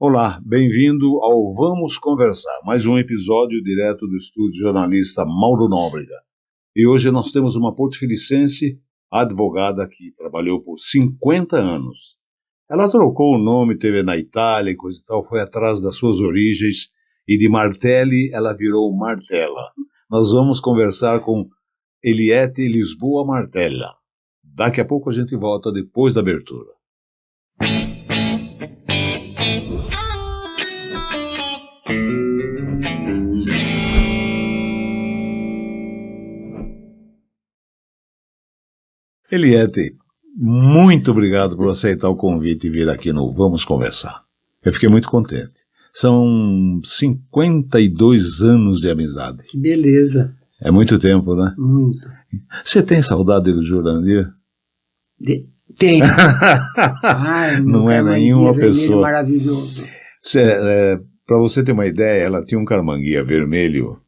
Olá, bem-vindo ao Vamos Conversar, mais um episódio direto do estúdio jornalista Mauro Nóbrega. E hoje nós temos uma porto-felicense, advogada que trabalhou por 50 anos. Ela trocou o nome, teve na Itália e coisa e tal, foi atrás das suas origens e de Martelli ela virou Martella. Nós vamos conversar com Eliette Lisboa Martella. Daqui a pouco a gente volta depois da abertura. Eliette, muito obrigado por aceitar o convite e vir aqui no Vamos Conversar. Eu fiquei muito contente. São 52 anos de amizade. Que beleza. É muito tempo, né? Muito. Você tem saudade do Jurandir? Tenho. Ai, não é nenhuma pessoa. Maravilhoso. Para você ter uma ideia, ela tinha um carmanguia vermelho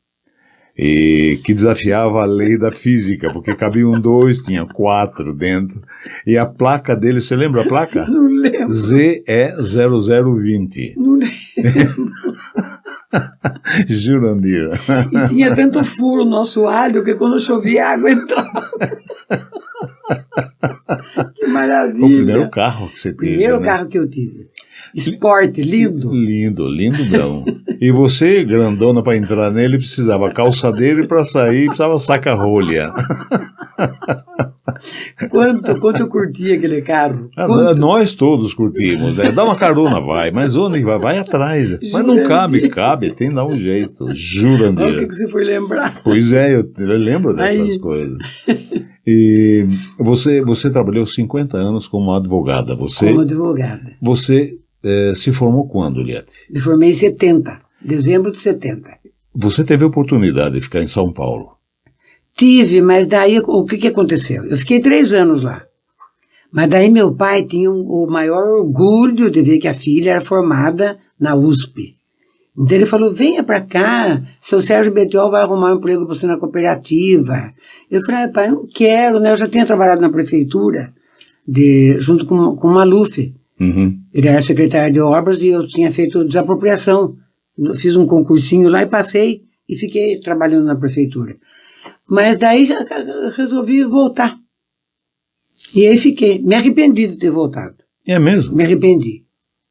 e que desafiava a lei da física, porque cabiam 2, tinha 4 dentro. E a placa dele, você lembra a placa? Não lembro. ZE0020. Não lembro. Jurandir. E tinha tanto furo no assoalho que quando chovia a água entrava. Que maravilha. O primeiro carro que você teve. Primeiro carro que eu tive. Esporte, lindo. Lindo, lindão. E você, grandona, para entrar nele, precisava calçadeira e para sair precisava saca-rolha. Quanto eu curti aquele carro. Nós todos curtimos, né? Dá uma carona, vai, mas onde vai? Vai atrás. Mas não cabe, tem que dar um jeito. Jurandir. Olha o que você foi lembrar. Pois é, eu lembro dessas coisas. E você trabalhou 50 anos como advogada. Como advogada. Você se formou quando, Eliette? Me formei em 70, dezembro de 70. Você teve a oportunidade de ficar em São Paulo? Tive, mas daí o que aconteceu? Eu fiquei 3 anos lá. Mas daí meu pai tinha o maior orgulho de ver que a filha era formada na USP. Então ele falou, venha pra cá, seu Sérgio Betiol vai arrumar um emprego pra você na cooperativa. Eu falei, pai, eu não quero, né? Eu já tinha trabalhado na prefeitura, junto com o Maluf. Uhum. Ele era secretário de obras e eu tinha feito desapropriação. Eu fiz um concursinho lá e passei e fiquei trabalhando na prefeitura. Mas daí resolvi voltar. E aí fiquei. Me arrependi de ter voltado. É mesmo? Me arrependi.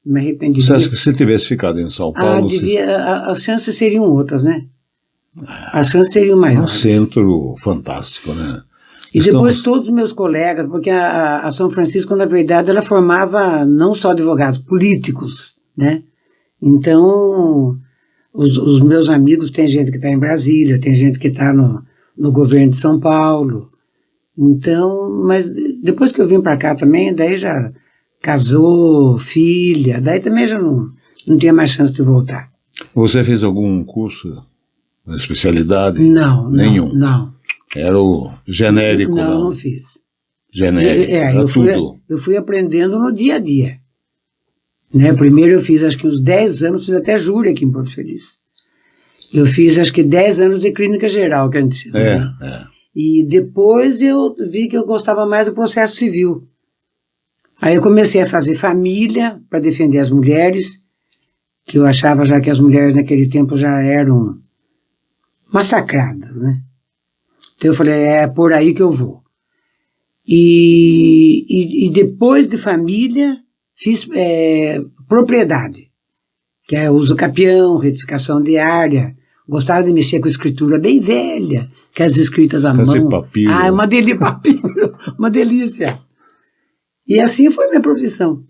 Você acha que se tivesse ficado em São Paulo... As chances seriam outras, né? As chances seriam maiores. Um centro fantástico, né? E depois todos os meus colegas, porque a São Francisco, na verdade, ela formava não só advogados, políticos, né? Então, os meus amigos, tem gente que está em Brasília, tem gente que está no governo de São Paulo. Então, mas depois que eu vim para cá também, daí já casou, filha, daí também já não tinha mais chance de voltar. Você fez algum curso, especialidade? Não. Nenhum? Não. Era o genérico? Não fiz. Genérico, eu fui aprendendo no dia a dia. Né? Primeiro eu fiz, acho que uns 10 anos, fiz até júri aqui em Porto Feliz. Eu fiz, acho que 10 anos de clínica geral, que a gente ensina. Né? E depois eu vi que eu gostava mais do processo civil. Aí eu comecei a fazer família para defender as mulheres, que eu achava já que as mulheres naquele tempo já eram massacradas, né? Então eu falei, é por aí que eu vou. E depois de família, fiz propriedade, que é uso capião, retificação de área. Gostava de mexer com escritura bem velha, que as escritas à mão. Papiro. Ah, uma delícia, papiro, uma delícia. E assim foi minha profissão.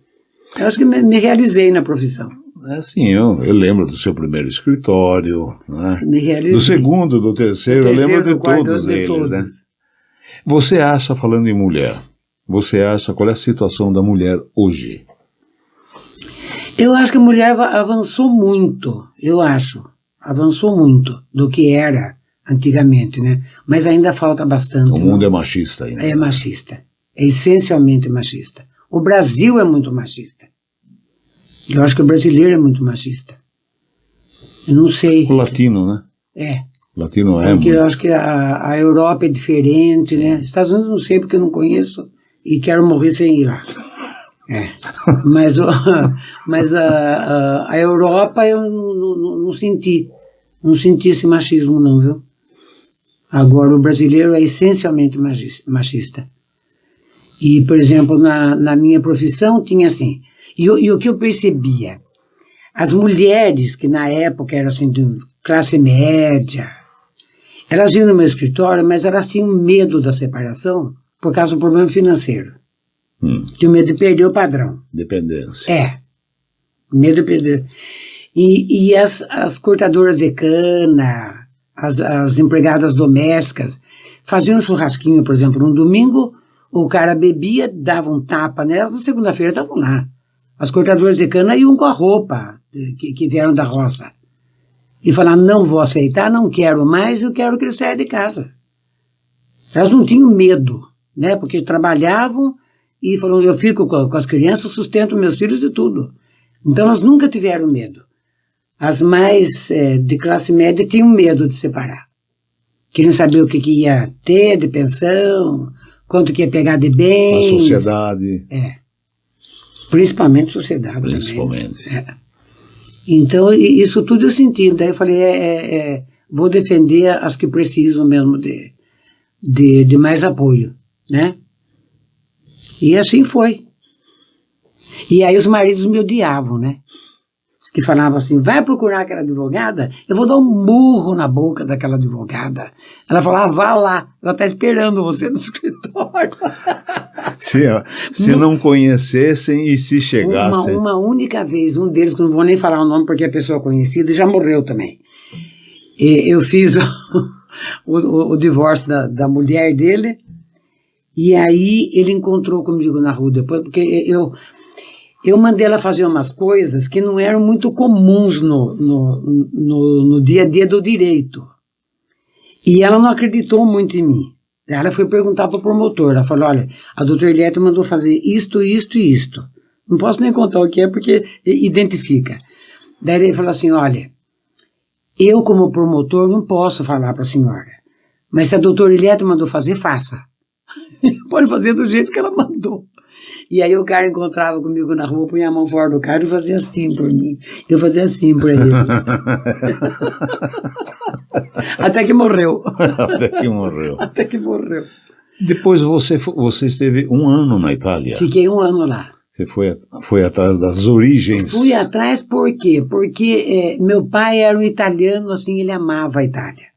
Eu acho que me realizei na profissão. Assim, eu lembro do seu primeiro escritório, né? Me realizei. Do segundo, do terceiro, eu lembro de todos eles, né? Você acha, falando em mulher, qual é a situação da mulher hoje? Eu acho que a mulher avançou muito, avançou muito do que era antigamente, né? Mas ainda falta bastante. O mundo é machista ainda. É machista, é essencialmente machista. O Brasil é muito machista. Eu acho que o brasileiro é muito machista. Eu não sei. O latino, né? É. O latino é. Porque eu acho que a Europa é diferente, né? Estados Unidos não sei porque eu não conheço e quero morrer sem ir lá. Mas, mas a Europa eu não senti. Não senti esse machismo, não, viu? Agora, o brasileiro é essencialmente machista. E, por exemplo, na minha profissão tinha assim. E o que eu percebia? As mulheres, que na época eram assim, de classe média, elas iam no meu escritório, mas elas tinham medo da separação por causa do problema financeiro. Tinham medo de perder o padrão. Dependência. Medo de perder. E as cortadoras de cana, as empregadas domésticas, faziam um churrasquinho, por exemplo, num domingo, o cara bebia, dava um tapa nela, na segunda-feira estavam lá. As cortadoras de cana iam com a roupa que vieram da roça. E falaram, não vou aceitar, não quero mais, eu quero que ele saia de casa. Elas não tinham medo, né? Porque trabalhavam e falaram, eu fico com as crianças, sustento meus filhos e tudo. Então elas nunca tiveram medo. As mais de classe média tinham medo de separar. Queriam saber o que ia ter de pensão, quanto que ia pegar de bens. A sociedade. Principalmente sociedade. Principalmente. Também. Então, isso tudo eu senti. Daí eu falei, vou defender as que precisam mesmo de mais apoio, né? E assim foi. E aí os maridos me odiavam, né? Os que falavam assim, vai procurar aquela advogada, eu vou dar um murro na boca daquela advogada. Ela falava, vá lá, ela está esperando você no escritório. Se não conhecessem e se chegassem. Uma única vez, um deles, que não vou nem falar o nome porque é pessoa conhecida, já morreu também. Eu fiz o divórcio da mulher dele, e aí ele encontrou comigo na rua depois, porque eu mandei ela fazer umas coisas que não eram muito comuns no dia a dia do direito. E ela não acreditou muito em mim. Ela foi perguntar para o promotor. Ela falou, olha, a doutora Eliette mandou fazer isto, isto e isto. Não posso nem contar o que é porque identifica. Daí ele falou assim, olha, eu como promotor não posso falar para a senhora. Mas se a doutora Eliette mandou fazer, faça. Pode fazer do jeito que ela mandou. E aí o cara encontrava comigo na rua, punha a mão fora do carro e fazia assim por mim. Eu fazia assim por ele. Até que morreu. Até que morreu. Depois você esteve 1 ano na Itália. Fiquei 1 ano lá. Você foi atrás das origens. Fui atrás por quê? Porque meu pai era um italiano, assim, ele amava a Itália.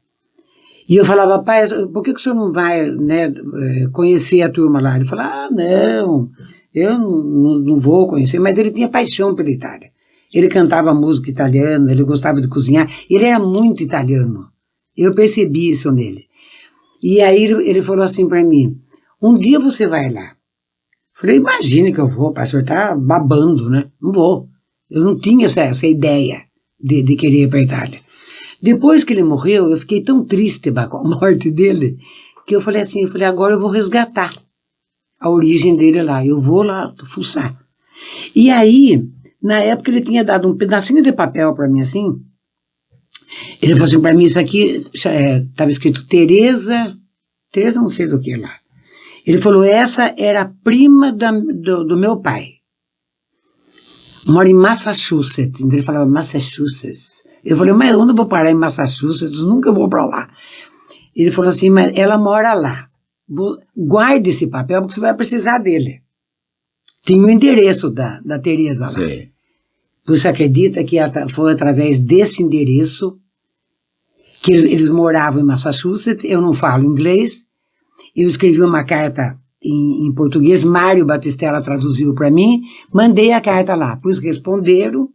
E eu falava, pai, por que o senhor não vai, né, conhecer a turma lá? Ele falava, não, eu não vou conhecer, mas ele tinha paixão pela Itália. Ele cantava música italiana, ele gostava de cozinhar, ele era muito italiano. Eu percebi isso nele. E aí ele falou assim para mim, um dia você vai lá. Falei, imagine que eu vou, pai, o senhor tá babando, né? Não vou. Eu não tinha essa ideia de querer ir para a Itália. Depois que ele morreu, eu fiquei tão triste com a morte dele, que eu falei assim, agora eu vou resgatar a origem dele lá, eu vou lá fuçar. E aí, na época ele tinha dado um pedacinho de papel para mim assim, ele falou assim para mim, isso aqui estava escrito Teresa não sei do que lá. Ele falou, essa era a prima do meu pai. Mora em Massachusetts, então ele falava Massachusetts. Eu falei, mas onde eu vou parar em Massachusetts? Nunca vou para lá. Ele falou assim, mas ela mora lá. Guarde esse papel porque você vai precisar dele. Tinha o endereço da Teresa lá. Sim. Você acredita que foi através desse endereço que eles moravam em Massachusetts? Eu não falo inglês. Eu escrevi uma carta em português, Mário Batistella traduziu para mim, mandei a carta lá. Pois responderam,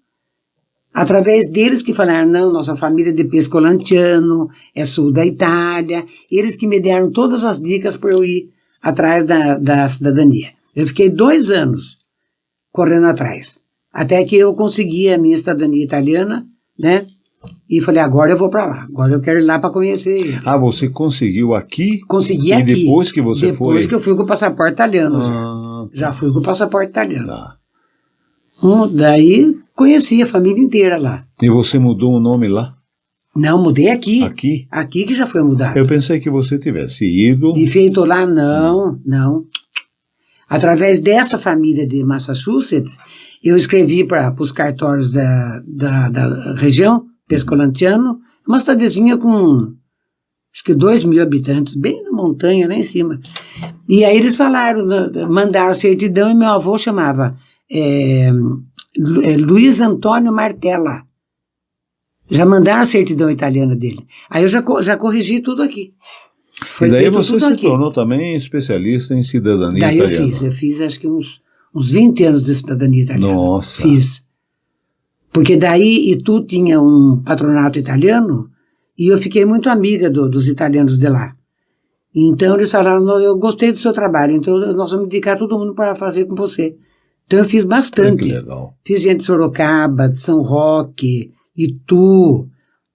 através deles que falaram, não, nossa família é de Pescolantiano, é sul da Itália, eles que me deram todas as dicas para eu ir atrás da cidadania. Eu fiquei 2 anos correndo atrás, até que eu consegui a minha cidadania italiana, né? E falei, agora eu vou para lá, agora eu quero ir lá para conhecer ele. Ah, você conseguiu aqui? Consegui aqui. E depois que você foi? Depois que eu fui com o passaporte italiano. Já fui com o passaporte italiano. Tá. Daí conheci a família inteira lá. E você mudou o nome lá? Não, mudei aqui. Aqui? Aqui que já foi mudado. Eu pensei que você tivesse ido. E feito lá, não. Através dessa família de Massachusetts, eu escrevi para os cartórios da região, Pescolantiano, uma cidadezinha com, acho que 2.000 habitantes, bem na montanha, lá em cima. E aí eles falaram, mandaram a certidão, e meu avô chamava Luiz Antônio Martella. Já mandaram a certidão italiana dele. Aí eu já corrigi tudo aqui. E daí você se tornou também especialista em cidadania italiana. Daí eu fiz acho que uns 20 anos de cidadania italiana. Nossa! Fiz. Porque daí Itu tinha um patronato italiano e eu fiquei muito amiga dos italianos de lá. Então eles falaram, eu gostei do seu trabalho, então nós vamos dedicar todo mundo para fazer com você. Então eu fiz bastante. Que legal. Fiz gente de Sorocaba, de São Roque, Itu.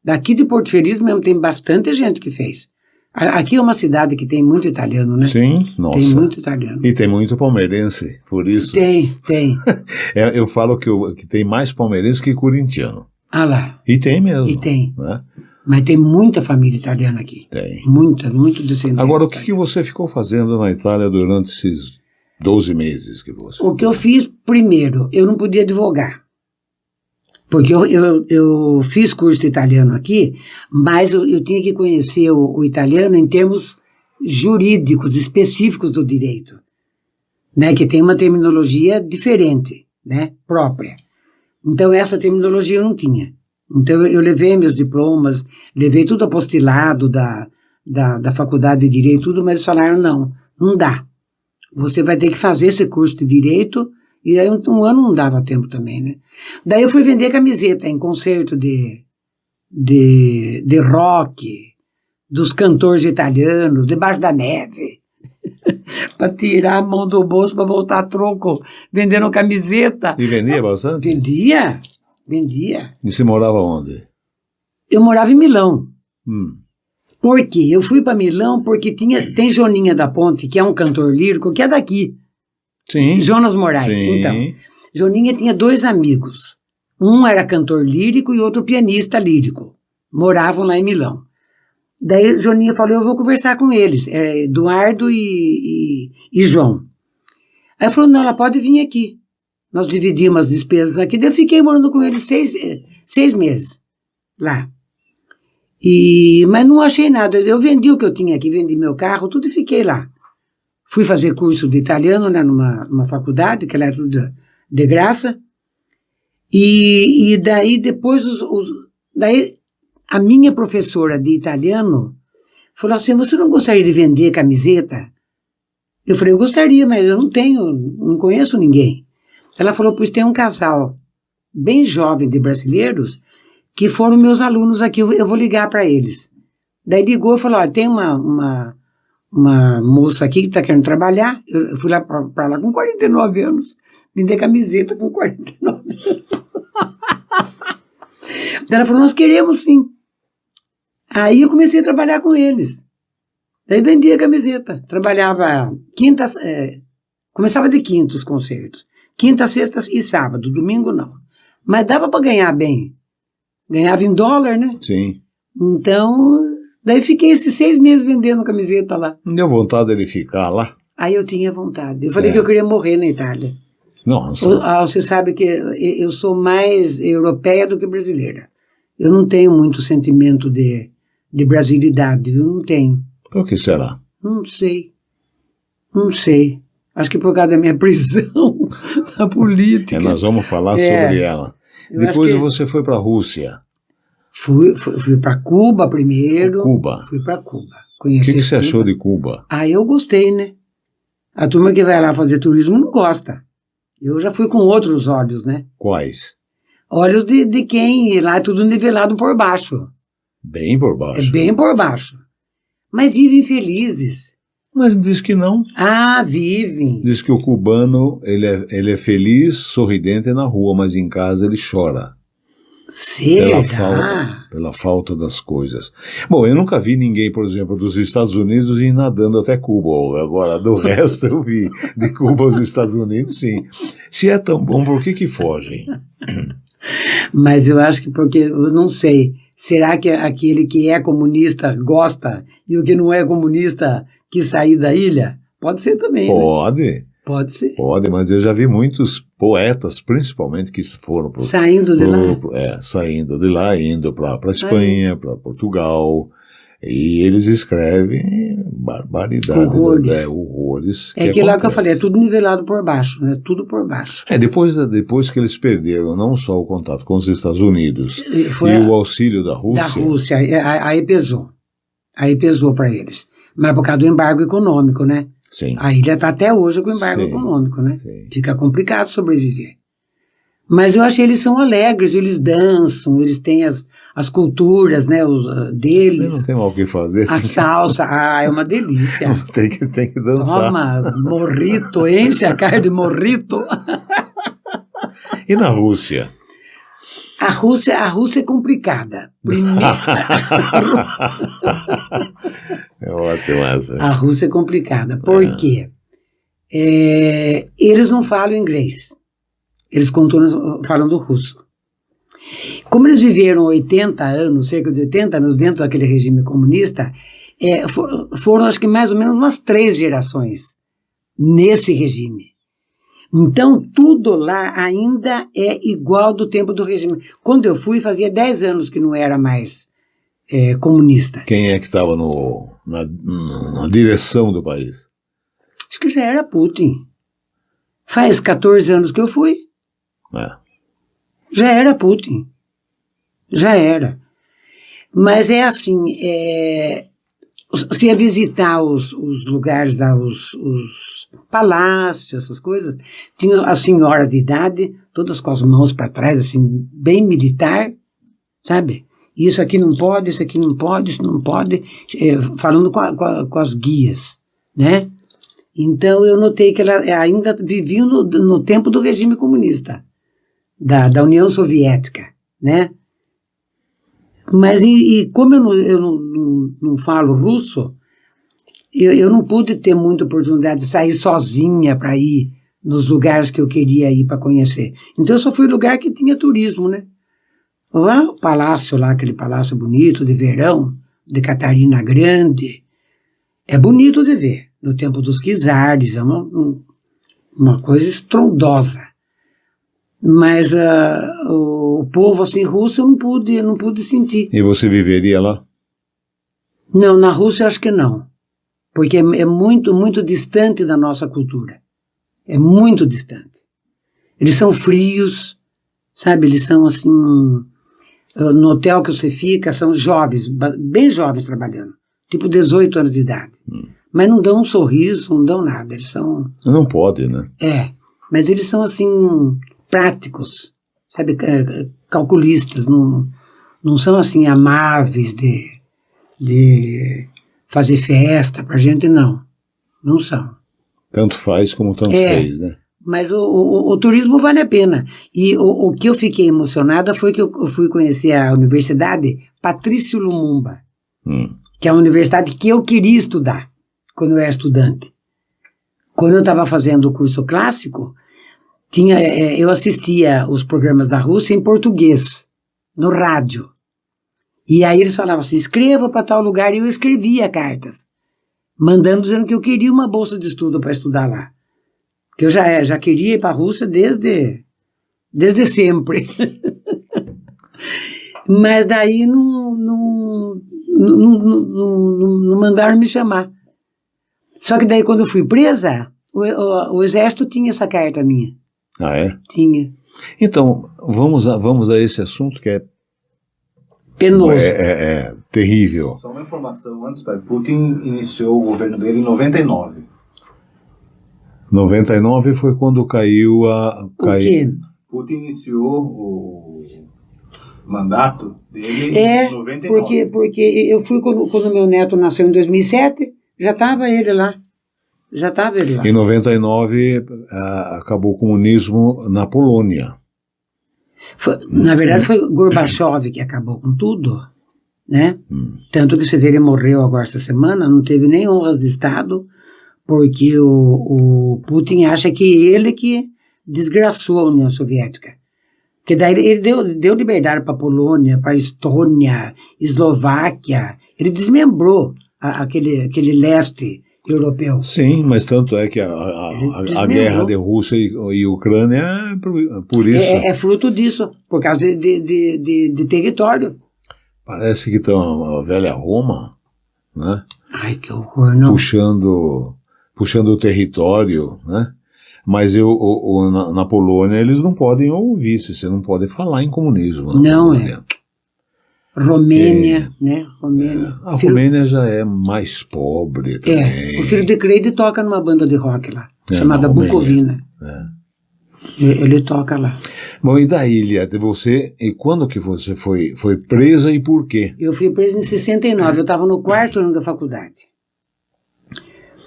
Daqui de Porto Feliz mesmo tem bastante gente que fez. Aqui é uma cidade que tem muito italiano, né? Sim, nossa. Tem muito italiano. E tem muito palmeirense, por isso. Tem. Eu falo que tem mais palmeirense que corintiano. Ah lá. E tem mesmo. E tem. Né? Mas tem muita família italiana aqui. Tem. Muito descendente. Agora, o que você ficou fazendo na Itália durante esses 12 meses que você... O que eu fiz, primeiro, eu não podia advogar. Porque eu fiz curso de italiano aqui, mas eu tinha que conhecer o italiano em termos jurídicos, específicos do direito, né, que tem uma terminologia diferente, né, própria. Então, essa terminologia eu não tinha. Então, eu levei meus diplomas, levei tudo apostilado da faculdade de Direito, tudo, mas falaram, não dá. Você vai ter que fazer esse curso de Direito. E aí um ano não dava tempo também, né? Daí eu fui vender camiseta em concerto de rock, dos cantores italianos, debaixo da neve, para tirar a mão do bolso para voltar a troco, vendendo camiseta. E vendia bastante? Vendia. E você morava onde? Eu morava em Milão. Por quê? Eu fui para Milão porque tem Joninha da Ponte, que é um cantor lírico, que é daqui. Sim. Jonas Moraes. Sim. Então, Joninha tinha 2 amigos. Um era cantor lírico e outro pianista lírico. Moravam lá em Milão. Daí Joninha falou, eu vou conversar com eles, Eduardo e João. Aí falou, não, ela pode vir aqui. Nós dividimos as despesas aqui, daí eu fiquei morando com eles 6 meses lá. Mas não achei nada, eu vendi o que eu tinha aqui, vendi meu carro, tudo e fiquei lá. Fui fazer curso de italiano, né, numa faculdade, que era tudo de graça. E daí depois, daí a minha professora de italiano falou assim, você não gostaria de vender camiseta? Eu falei, eu gostaria, mas eu não conheço ninguém. Ela falou, pois tem um casal bem jovem de brasileiros que foram meus alunos aqui, eu vou ligar para eles. Daí ligou e falou, tem uma moça aqui que está querendo trabalhar. Eu fui lá para lá com 49 anos, vender camiseta com 49 anos. Daí ela falou, nós queremos sim. Aí eu comecei a trabalhar com eles. Daí vendia camiseta. Trabalhava começava de quinta os concertos. Quinta, sexta e sábado, domingo não. Mas dava para ganhar bem. Ganhava em dólar, né? Sim. Então... Daí fiquei esses 6 meses vendendo camiseta lá. Não deu vontade de ficar lá? Aí eu tinha vontade. Eu falei que eu queria morrer na Itália. Nossa. Você sabe que eu sou mais europeia do que brasileira. Eu não tenho muito sentimento de brasilidade, viu? Não tenho. Por que será? Não sei. Acho que por causa da minha prisão na política. Nós vamos falar sobre ela. Depois você foi para a Rússia. Fui para Cuba primeiro. Cuba. Fui para Cuba. O que você achou de Cuba? Eu gostei, né? A turma que vai lá fazer turismo não gosta. Eu já fui com outros olhos, né? Quais? Olhos de quem lá é tudo nivelado por baixo. Bem por baixo. É bem por baixo. Mas vivem felizes. Mas diz que não. Vivem. Diz que o cubano, ele é feliz, sorridente na rua, mas em casa ele chora. Será? Pela falta das coisas. Bom, eu nunca vi ninguém, por exemplo, dos Estados Unidos ir nadando até Cuba. Agora, do resto eu vi. De Cuba aos Estados Unidos, sim. Se é tão bom, por que fogem? Mas eu acho que porque, eu não sei, será que aquele que é comunista gosta e o que não é comunista quis sair da ilha? Pode ser também, Pode. Né? Pode ser. Pode, mas eu já vi muitos poetas, principalmente, que foram saindo de lá. Saindo de lá, indo para Espanha, para Portugal, e eles escrevem barbaridade, horrores. É aquilo lá que eu falei, é tudo nivelado por baixo, né? Tudo por baixo. Depois que eles perderam não só o contato com os Estados Unidos e o auxílio da Rússia. Da Rússia, aí pesou. Aí pesou para eles. Mas por causa do embargo econômico, né? Sim. A ilha está até hoje com embargo econômico, né? Sim. Fica complicado sobreviver. Mas eu achei que eles são alegres, eles dançam, eles têm as culturas, né, deles. Não tem mal o que fazer. A salsa, é uma delícia. tem que dançar. Toma, morrito, enche a cara de morrito. E na Rússia? A Rússia é complicada. Primeiro... É ótimo essa. A Rússia é complicada. Por quê? Eles não falam inglês. Eles continuam falando russo. Como eles viveram 80 anos, cerca de 80 anos dentro daquele regime comunista, foram acho que mais ou menos umas 3 gerações nesse regime. Então, tudo lá ainda é igual do tempo do regime. Quando eu fui, fazia 10 anos que não era mais comunista. Quem é que estava na direção do país? Acho que já era Putin. Faz 14 anos que eu fui. Já era Putin. Já era. Mas é assim, se ia visitar os lugares, os palácios, essas coisas, tinha as senhoras de idade, todas com as mãos para trás, assim, bem militar, sabe? Isso aqui não pode, isso aqui não pode, isso não pode, falando com as guias, né? Então eu notei que ela ainda vivia no tempo do regime comunista, da União Soviética, né? Mas como eu não falo russo, eu não pude ter muita oportunidade de sair sozinha para ir nos lugares que eu queria ir para conhecer. Então eu só fui lugar que tinha turismo, né? Lá o palácio lá, aquele palácio bonito de verão, de Catarina Grande, é bonito de ver. No tempo dos czares, é uma coisa estrondosa. Mas o povo assim russo eu não pude sentir. E você viveria lá? Não, na Rússia eu acho que não. Porque é muito, muito distante da nossa cultura. É muito distante. Eles são frios, sabe? Eles são assim... No hotel que você fica, são jovens, bem jovens trabalhando. Tipo 18 anos de idade. Mas não dão um sorriso, não dão nada. Eles são... Não pode, né? Mas eles são assim, práticos, sabe? Calculistas. Não são assim amáveis de fazer festa pra gente, não. Não são. Tanto faz como tanto fez, né? Mas o turismo vale a pena. E o que eu fiquei emocionada foi que eu fui conhecer a Universidade Patrício Lumumba, que é uma universidade que eu queria estudar quando eu era estudante. Quando eu estava fazendo o curso clássico, eu assistia os programas da Rússia em português, no rádio. E aí eles falavam assim, escreva para tal lugar, e eu escrevia cartas, mandando dizendo que eu queria uma bolsa de estudo para estudar lá. Que eu já queria ir para a Rússia desde sempre. Mas daí não mandaram me chamar. Só que daí quando eu fui presa, o exército tinha essa carta minha. Ah, é? Tinha. Então, vamos a esse assunto que é penoso. É terrível. Só uma informação antes, Putin iniciou o governo dele em 99. 99 foi quando caiu a... O quê? Putin iniciou o mandato dele em 99. Porque eu fui quando meu neto nasceu em 2007, já estava ele lá. Em 99 acabou o comunismo na Polônia. Na verdade foi Gorbachev que acabou com tudo, né? Tanto que você vê, ele morreu agora essa semana, não teve nem honras de Estado, porque o Putin acha que ele que desgraçou a União Soviética. Porque daí ele deu liberdade para a Polônia, para a Estônia, Eslováquia. Ele desmembrou aquele leste europeu. Sim, mas tanto é que a guerra de Rússia e Ucrânia é por isso. É fruto disso, por causa de território. Parece que estão a velha Roma, né? Ai, que horror, não. Puxando o território, né? Mas na Polônia eles não podem ouvir, você não pode falar em comunismo. Não Polônia. Romênia, né? Romênia. A Romênia já é mais pobre também. O filho de Cleide toca numa banda de rock lá, chamada Bucovina. Ele toca lá. Bom, e daí, Liette, e quando que você foi presa e por quê? Eu fui presa em 69, eu estava no 4º ano da faculdade.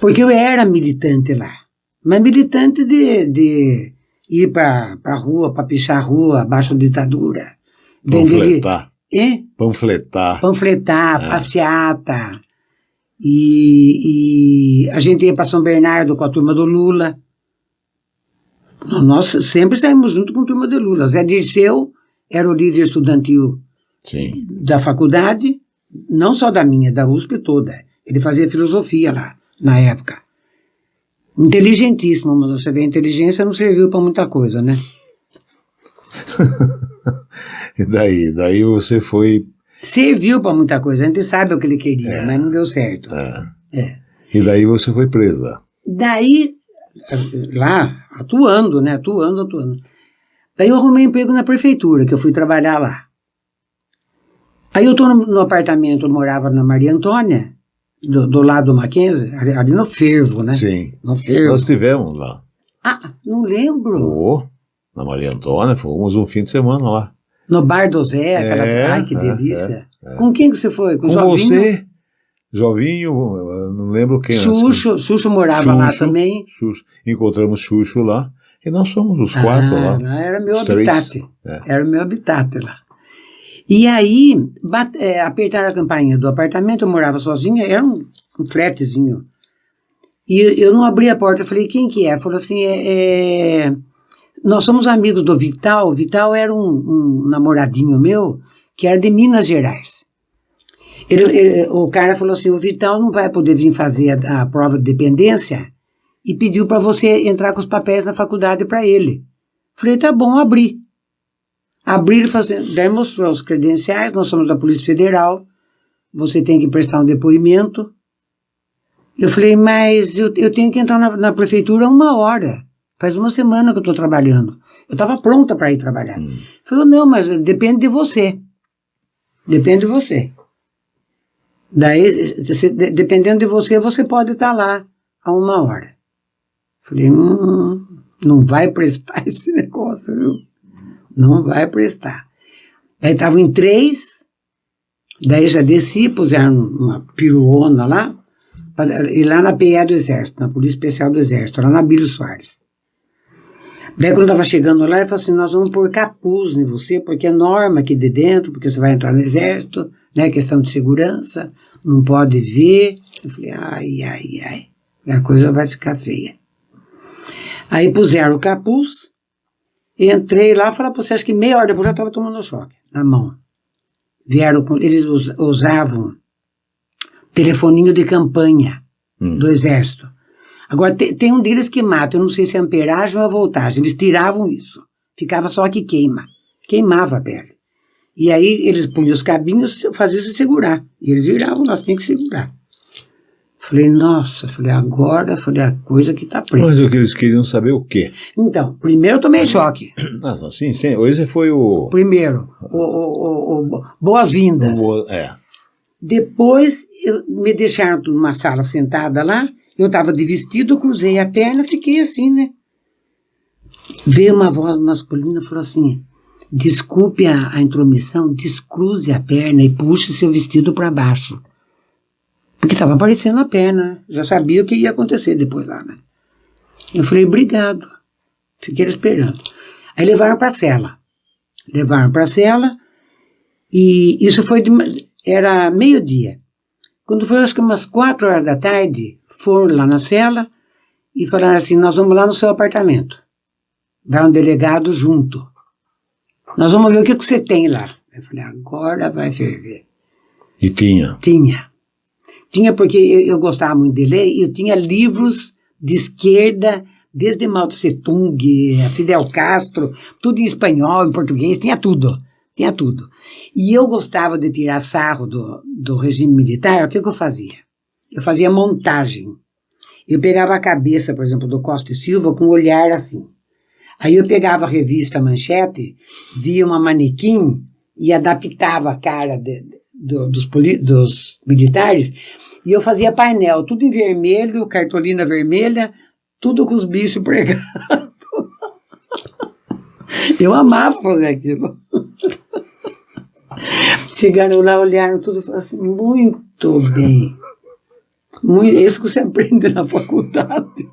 Porque eu era militante lá. Mas militante de ir para a rua, para pichar a rua, abaixo da ditadura. Panfletar, passeata. E a gente ia para São Bernardo com a turma do Lula. Nós sempre saímos junto com a turma do Lula. Zé Dirceu era o líder estudantil da faculdade, não só da minha, da USP toda. Ele fazia filosofia lá, na época. Inteligentíssimo, mas você vê, a inteligência não serviu para muita coisa, né? E daí você foi... Serviu para muita coisa, a gente sabe o que ele queria, mas não deu certo. E daí você foi presa? Daí, lá, atuando. Daí eu arrumei emprego na prefeitura, que eu fui trabalhar lá. Aí eu estou no apartamento, eu morava na Maria Antônia, do lado do Mackenzie, ali no Fervo, né? Sim. No Fervo. Nós estivemos lá. Ah, não lembro. Na Maria Antônia, fomos um fim de semana lá. No Bar do Zé, ai, que delícia. Com quem que você foi? Com o Jovinho? Você, Jovinho, não lembro quem. Xuxo morava lá também. Encontramos Xuxo lá. E nós somos os 4 lá. Era meu habitat. Era o meu habitat lá. E aí, apertaram a campainha do apartamento, eu morava sozinha, era um fletezinho. E eu não abri a porta, eu falei, quem que é? Falou assim, nós somos amigos do Vital. Vital era um namoradinho meu, que era de Minas Gerais. O cara falou assim, o Vital não vai poder vir fazer a prova de dependência e pediu para você entrar com os papéis na faculdade para ele. Falei, tá bom, abri. Abriram, daí mostrou os credenciais, nós somos da Polícia Federal, você tem que prestar um depoimento. Eu falei, mas eu tenho que entrar na prefeitura 1 hora, faz 1 semana que eu estou trabalhando. Eu estava pronta para ir trabalhar. Falou, não, mas depende de você. Depende de você. Daí, dependendo de você, você pode estar lá a 1 hora. Falei, não vai prestar esse negócio, viu? Não vai prestar. Daí estavam em 3, daí já desci, puseram uma piruona lá, e lá na PE do Exército, na Polícia Especial do Exército, lá na Bílio Soares. Daí quando eu estava chegando lá, ele falou assim, nós vamos pôr capuz em você, porque é norma aqui de dentro, porque você vai entrar no Exército, né, questão de segurança, não pode ver. Eu falei, ai, a coisa vai ficar feia. Aí puseram o capuz, entrei lá, falaram para você, acho que meia hora depois eu estava tomando choque na mão. Eles usavam telefoninho de campanha do Exército. Agora, tem um deles que mata, eu não sei se é amperagem ou a voltagem, eles tiravam isso, ficava só que queimava a pele. E aí eles punham os cabinhos, faziam isso segurar, e eles viravam, nós tínhamos que segurar. Falei, nossa, agora a coisa que tá preta. Mas eles queriam saber o quê? Então, primeiro eu tomei choque. Sim, hoje foi o... Primeiro, boas-vindas. Depois, me deixaram numa sala sentada lá, eu estava de vestido, cruzei a perna, fiquei assim, né? Veio uma voz masculina e falou assim, desculpe a intromissão, descruze a perna e puxe seu vestido para baixo. Porque estava aparecendo a perna, já sabia o que ia acontecer depois lá, né? Eu falei, obrigado. Fiquei esperando. Aí levaram para a cela, e isso era meio-dia. Quando foi, acho que umas 4 horas da tarde, foram lá na cela e falaram assim, nós vamos lá no seu apartamento. Vai um delegado junto. Nós vamos ver o que você tem lá. Eu falei, agora vai ferver. E tinha? Tinha Tinha, porque eu gostava muito de ler, eu tinha livros de esquerda, desde Mao Tse Tung, Fidel Castro, tudo em espanhol, em português, tinha tudo. Tinha tudo. E eu gostava de tirar sarro do regime militar. O que eu fazia? Eu fazia montagem. Eu pegava a cabeça, por exemplo, do Costa e Silva com um olhar assim. Aí eu pegava a revista Manchete, via uma manequim e adaptava a cara dos militares, e eu fazia painel, tudo em vermelho, cartolina vermelha, tudo com os bichos pregados. Eu amava fazer aquilo. Chegaram lá, olharam tudo e falaram assim, muito bem. Isso que você aprende na faculdade.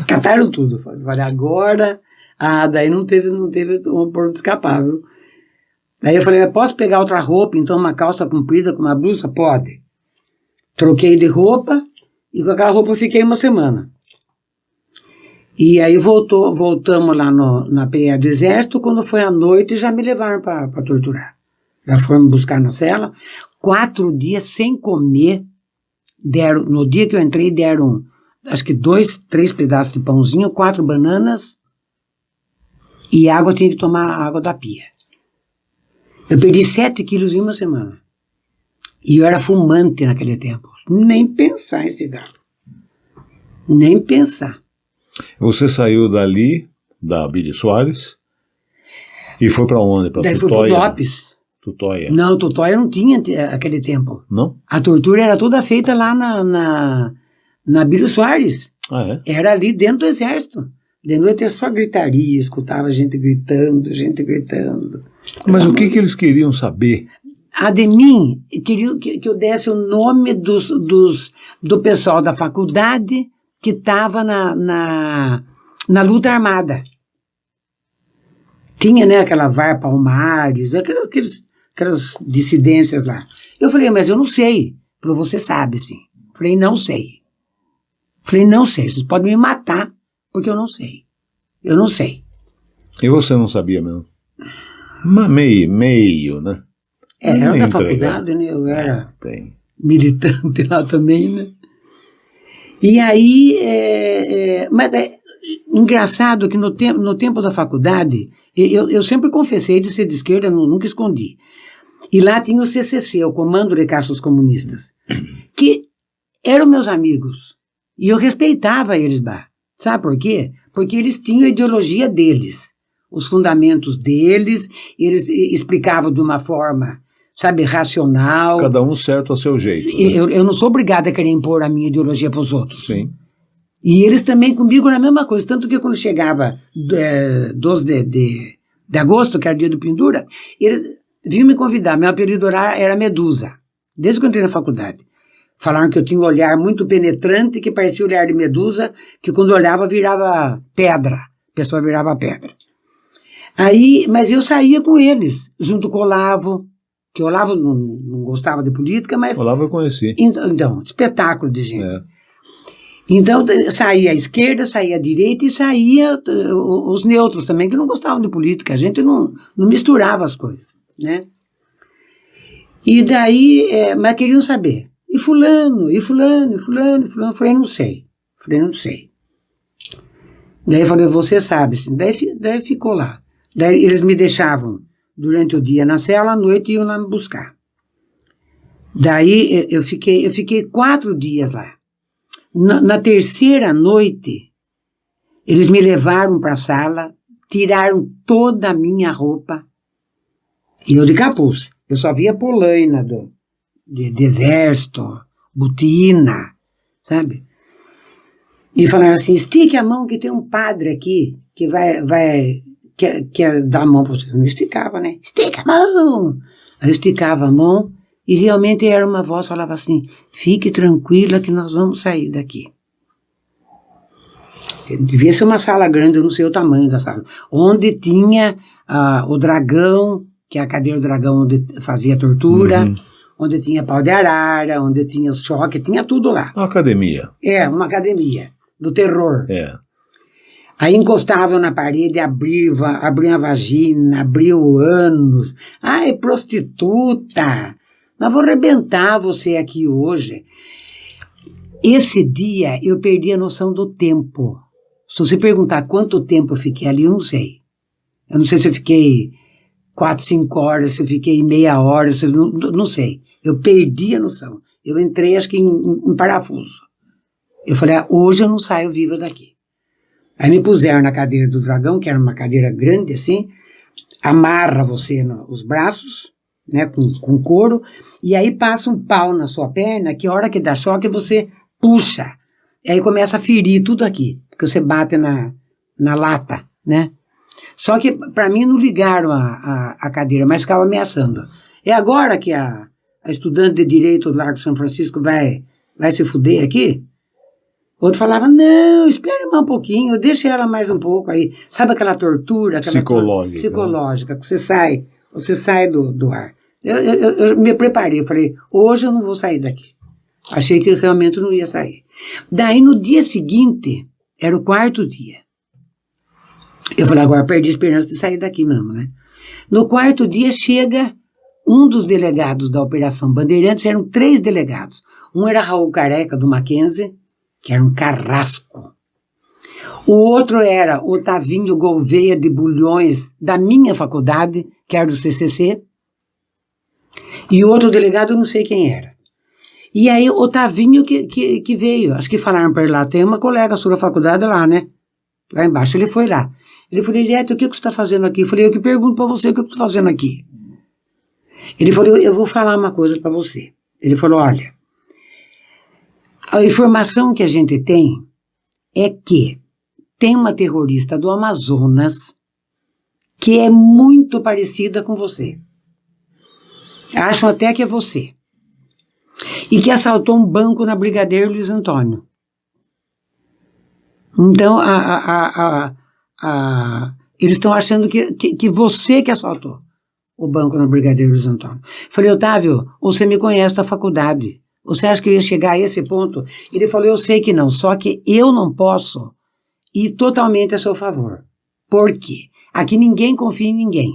Cataram tudo. Falei, agora... daí não teve por onde escapar, viu? Daí eu falei, posso pegar outra roupa, então uma calça comprida com uma blusa? Pode. Troquei de roupa e com aquela roupa eu fiquei uma semana. E aí voltamos lá na PE do Exército, quando foi à noite já me levaram para torturar. Já foram me buscar na cela, 4 dias sem comer, no dia que eu entrei deram, acho que 2, 3 pedaços de pãozinho, 4 bananas e água, tinha que tomar água da pia. Eu perdi 7 quilos em uma semana. E eu era fumante naquele tempo. Nem pensar em cigarro. Nem pensar. Você saiu dali, da Bílio Soares, e foi para onde? Para Tutóia? Fui para Lopes. Tutóia. Não, Tutóia não tinha aquele tempo. Não? A tortura era toda feita lá na Bílio Soares. Ah, é? Era ali dentro do Exército. De noite era só gritaria, escutava gente gritando. Mas o que eles queriam saber? A de mim, queria que eu desse o nome do pessoal da faculdade que estava na luta armada. Tinha, né, aquela VAR Palmares, aquelas dissidências lá. Eu falei, mas eu não sei. Falei, você sabe, sim. Falei, não sei. Vocês podem me matar, porque eu não sei. Eu não sei. E você não sabia mesmo? Meio, né? Era da faculdade, né? Eu era militante lá também, né? E aí, mas é engraçado que no tempo da faculdade, eu sempre confessei de ser de esquerda, nunca escondi. E lá tinha o CCC, o Comando de Caças Comunistas, que eram meus amigos. E eu respeitava eles, sabe por quê? Porque eles tinham a ideologia deles, os fundamentos deles, eles explicavam de uma forma, sabe, racional. Cada um certo a seu jeito. Né? Eu não sou obrigada a querer impor a minha ideologia para os outros. Sim. E eles também comigo na mesma coisa. Tanto que quando chegava 12 de agosto, que era o dia do Pendura, eles vinham me convidar. Meu apelido era Medusa, desde que eu entrei na faculdade. Falaram que eu tinha um olhar muito penetrante, que parecia o olhar de Medusa, que quando olhava virava pedra. A pessoa virava pedra. Aí, mas eu saía com eles, junto com o Olavo, que o Olavo não gostava de política, mas... O Olavo eu conheci. Então, espetáculo de gente. É. Então, saía a esquerda, saía a direita e saía os neutros também, que não gostavam de política. A gente não misturava as coisas, né? E daí, mas queriam saber. E fulano. Falei, não sei. Daí eu falei, você sabe. Assim. Daí ficou lá. Daí eles me deixavam durante o dia na cela, à noite iam lá me buscar. Daí eu fiquei 4 dias lá. Na terceira noite, eles me levaram para a sala, tiraram toda a minha roupa, e eu de capuz. Eu só via polaina de exército, botina, sabe? E falaram assim, estique a mão que tem um padre aqui, que quer dar a mão para você. Eu não esticava, né? Estica a mão! Aí eu esticava a mão, e realmente era uma voz que falava assim, fique tranquila que nós vamos sair daqui. Devia ser uma sala grande, eu não sei o tamanho da sala, onde tinha o dragão, que é a cadeira do dragão onde fazia tortura, onde tinha pau de arara, onde tinha os choques, tinha tudo lá. Uma academia. Uma academia do terror. Aí encostavam na parede, abriam a vagina, abriam o ânus. Ai, prostituta! Nós vamos arrebentar você aqui hoje. Esse dia eu perdi a noção do tempo. Se você perguntar quanto tempo eu fiquei ali, eu não sei. Eu não sei se eu fiquei 4, 5 horas, se eu fiquei meia hora, se eu não sei. Eu perdi a noção. Eu entrei, acho que em parafuso. Eu falei, hoje eu não saio viva daqui. Aí me puseram na cadeira do dragão, que era uma cadeira grande assim, amarra você nos braços, né, com couro, e aí passa um pau na sua perna, que a hora que dá choque você puxa. E aí começa a ferir tudo aqui, porque você bate na lata, né? Só que para mim não ligaram a cadeira, mas ficava ameaçando. É agora que a estudante de Direito do Largo São Francisco vai se fuder aqui? Outro falava, não, espere mais um pouquinho, deixa ela mais um pouco aí. Sabe aquela tortura? Psicológica, que você sai do ar. Eu me preparei, eu falei, hoje eu não vou sair daqui. Achei que realmente não ia sair. Daí no dia seguinte, era o 4º dia. Eu falei, agora perdi a esperança de sair daqui mesmo, né? No 4º dia chega um dos delegados da Operação Bandeirantes, eram 3 delegados. Um era Raul Careca, do Mackenzie, que era um carrasco. O outro era Otavinho Gouveia de Bulhões, da minha faculdade, que era do CCC. E o outro delegado eu não sei quem era. E aí o Otavinho que veio, acho que falaram para ele lá, tem uma colega sua da faculdade lá, né? Lá embaixo, ele foi lá. Ele falou, Eliette, o que você está fazendo aqui? Eu falei, eu que pergunto para você o que eu estou fazendo aqui. Ele falou, eu vou falar uma coisa para você. Ele falou, olha, a informação que a gente tem é que tem uma terrorista do Amazonas que é muito parecida com você. Acham até que é você. E que assaltou um banco na Brigadeiro Luiz Antônio. Então, eles estão achando que você que assaltou o banco na Brigadeiro Luiz Antônio. Falei, Otávio, você me conhece da faculdade. Você acha que eu ia chegar a esse ponto? Ele falou, eu sei que não, só que eu não posso ir totalmente a seu favor. Por quê? Aqui ninguém confia em ninguém.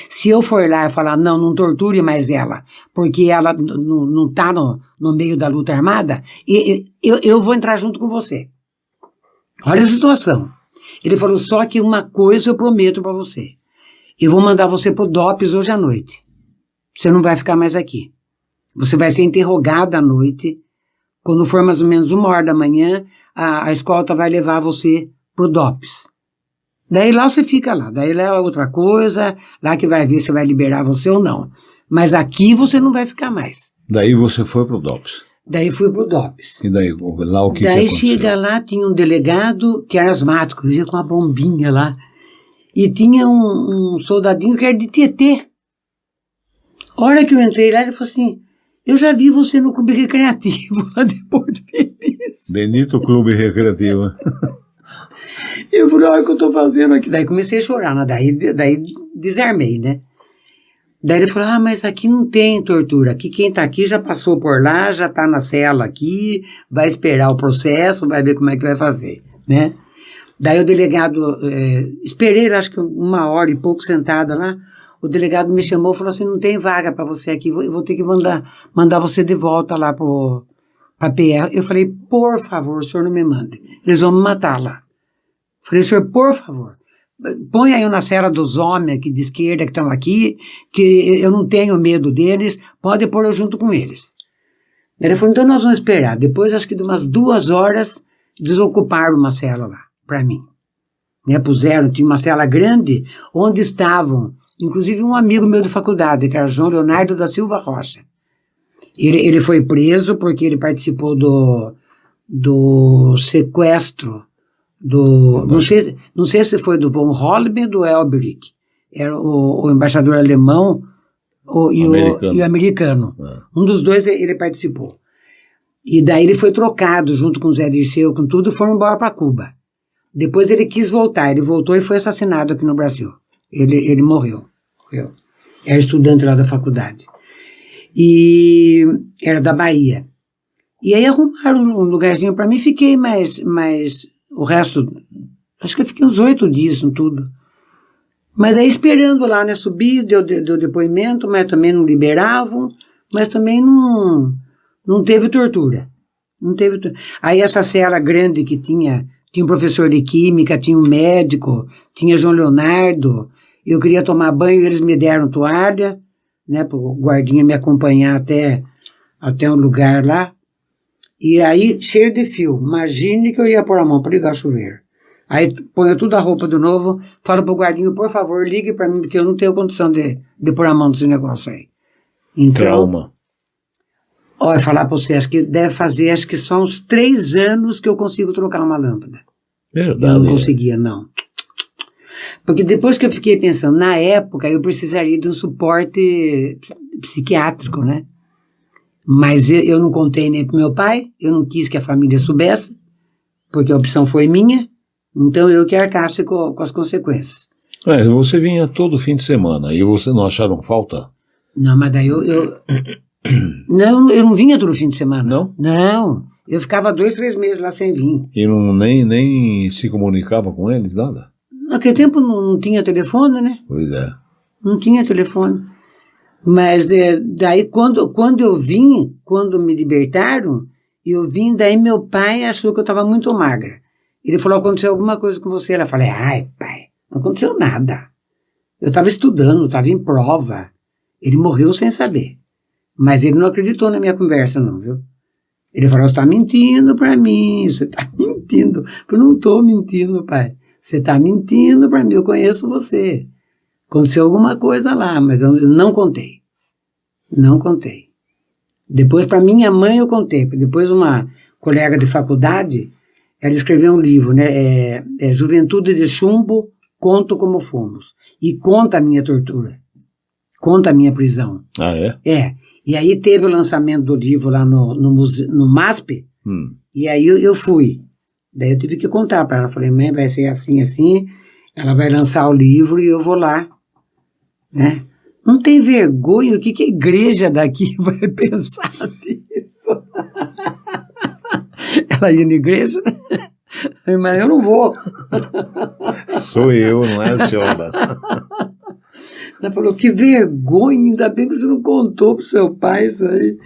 Se eu for lá e falar, não torture mais ela, porque ela não está no meio da luta armada, eu vou entrar junto com você. Olha a situação. Ele falou, só que uma coisa eu prometo para você. Eu vou mandar você pro DOPS hoje à noite. Você não vai ficar mais aqui. Você vai ser interrogado à noite. Quando for mais ou menos 1h da manhã, a escolta vai levar você pro DOPS. Daí lá você fica lá. Daí lá é outra coisa, lá que vai ver se vai liberar você ou não. Mas aqui você não vai ficar mais. Daí você foi pro DOPS. Daí fui pro DOPS. E daí, lá o que daí aconteceu? Chega lá, tinha um delegado que era asmático, vivia com uma bombinha lá. E tinha um soldadinho que era de Tietê. A hora que eu entrei lá, ele falou assim, eu já vi você no Clube Recreativo, lá de Porto Feliz. Benito Clube Recreativo. Eu falei, olha o que eu tô fazendo aqui. Daí comecei a chorar, né? Daí desarmei, né? Daí ele falou, mas aqui não tem tortura. Aqui quem tá aqui já passou por lá, já tá na cela aqui, vai esperar o processo, vai ver como é que vai fazer, né? Daí o delegado, esperei acho que 1h e pouco sentada lá, o delegado me chamou e falou assim, não tem vaga para você aqui, eu vou ter que mandar você de volta lá pra PR. Eu falei, por favor, o senhor não me mande, eles vão me matar lá. Eu falei, senhor, por favor, põe aí na cela dos homens aqui de esquerda que estão aqui, que eu não tenho medo deles, pode pôr eu junto com eles. Ele falou, então nós vamos esperar. Depois, acho que de umas 2 horas, desocuparam uma cela lá, para mim. Né, puseram, tinha uma cela grande, onde estavam, inclusive um amigo meu de faculdade, que era João Leonardo da Silva Rocha. Ele foi preso porque ele participou do sequestro não sei se foi do von Holleben ou do Elberich, era o embaixador alemão e o americano. Um dos dois ele participou. E daí ele foi trocado junto com o Zé Dirceu, com tudo, e foram embora para Cuba. Depois ele quis voltar, ele voltou e foi assassinado aqui no Brasil. Ele morreu. Era estudante lá da faculdade. E era da Bahia. E aí arrumaram um lugarzinho para mim, fiquei mais o resto, acho que eu fiquei uns 8 dias em tudo. Mas daí esperando lá, né, subir, deu depoimento, mas também não liberavam, mas também não teve tortura. Não teve. Aí essa cela grande que tinha um professor de química, tinha um médico, tinha João Leonardo. Eu queria tomar banho, eles me deram toalha, né, para o guardinha me acompanhar até um lugar lá. E aí, cheio de fio. Imagine que eu ia pôr a mão para ligar o chuveiro. Aí ponho toda a roupa de novo, falo pro guardinho, por favor, ligue para mim, porque eu não tenho condição de pôr a mão nesse negócio aí. Então, trauma. Olha, falar para você, acho que deve fazer, acho que só uns 3 anos que eu consigo trocar uma lâmpada. Verdade. Eu não conseguia, não. Porque depois que eu fiquei pensando, na época eu precisaria de um suporte psiquiátrico, né? Mas eu não contei nem pro meu pai, eu não quis que a família soubesse, porque a opção foi minha, então eu que arcasse com as consequências. Mas você vinha todo fim de semana, e você não acharam falta? Não, mas daí Não, eu não vinha todo fim de semana. Não? Não, eu ficava 2, 3 meses lá sem vir. E nem se comunicava com eles, nada? Naquele tempo não tinha telefone, né? Pois é. Não tinha telefone. Mas daí quando eu vim, quando me libertaram, eu vim, daí meu pai achou que eu estava muito magra. Ele falou, aconteceu alguma coisa com você? Eu falei, ai pai, não aconteceu nada. Eu estava estudando, estava em prova. Ele morreu sem saber. Mas ele não acreditou na minha conversa não, viu? Ele falou, você está mentindo para mim, você está mentindo. Eu não estou mentindo, pai. Você está mentindo para mim, eu conheço você. Aconteceu alguma coisa lá, mas eu não contei. Não contei. Depois, para minha mãe, eu contei. Depois, uma colega de faculdade, ela escreveu um livro, né? Juventude de Chumbo, Conto Como Fomos. E conta a minha tortura. Conta a minha prisão. Ah, é? É. E aí teve o lançamento do livro lá no MASP, e aí eu fui. Daí eu tive que contar para ela. Falei, mãe, vai ser assim, assim. Ela vai lançar o livro e eu vou lá. Né? Não tem vergonha, o que a igreja daqui vai pensar disso? Ela ia na igreja, mas eu não vou. Sou eu, não é a senhora? Ela falou, que vergonha, ainda bem que você não contou pro seu pai isso aí.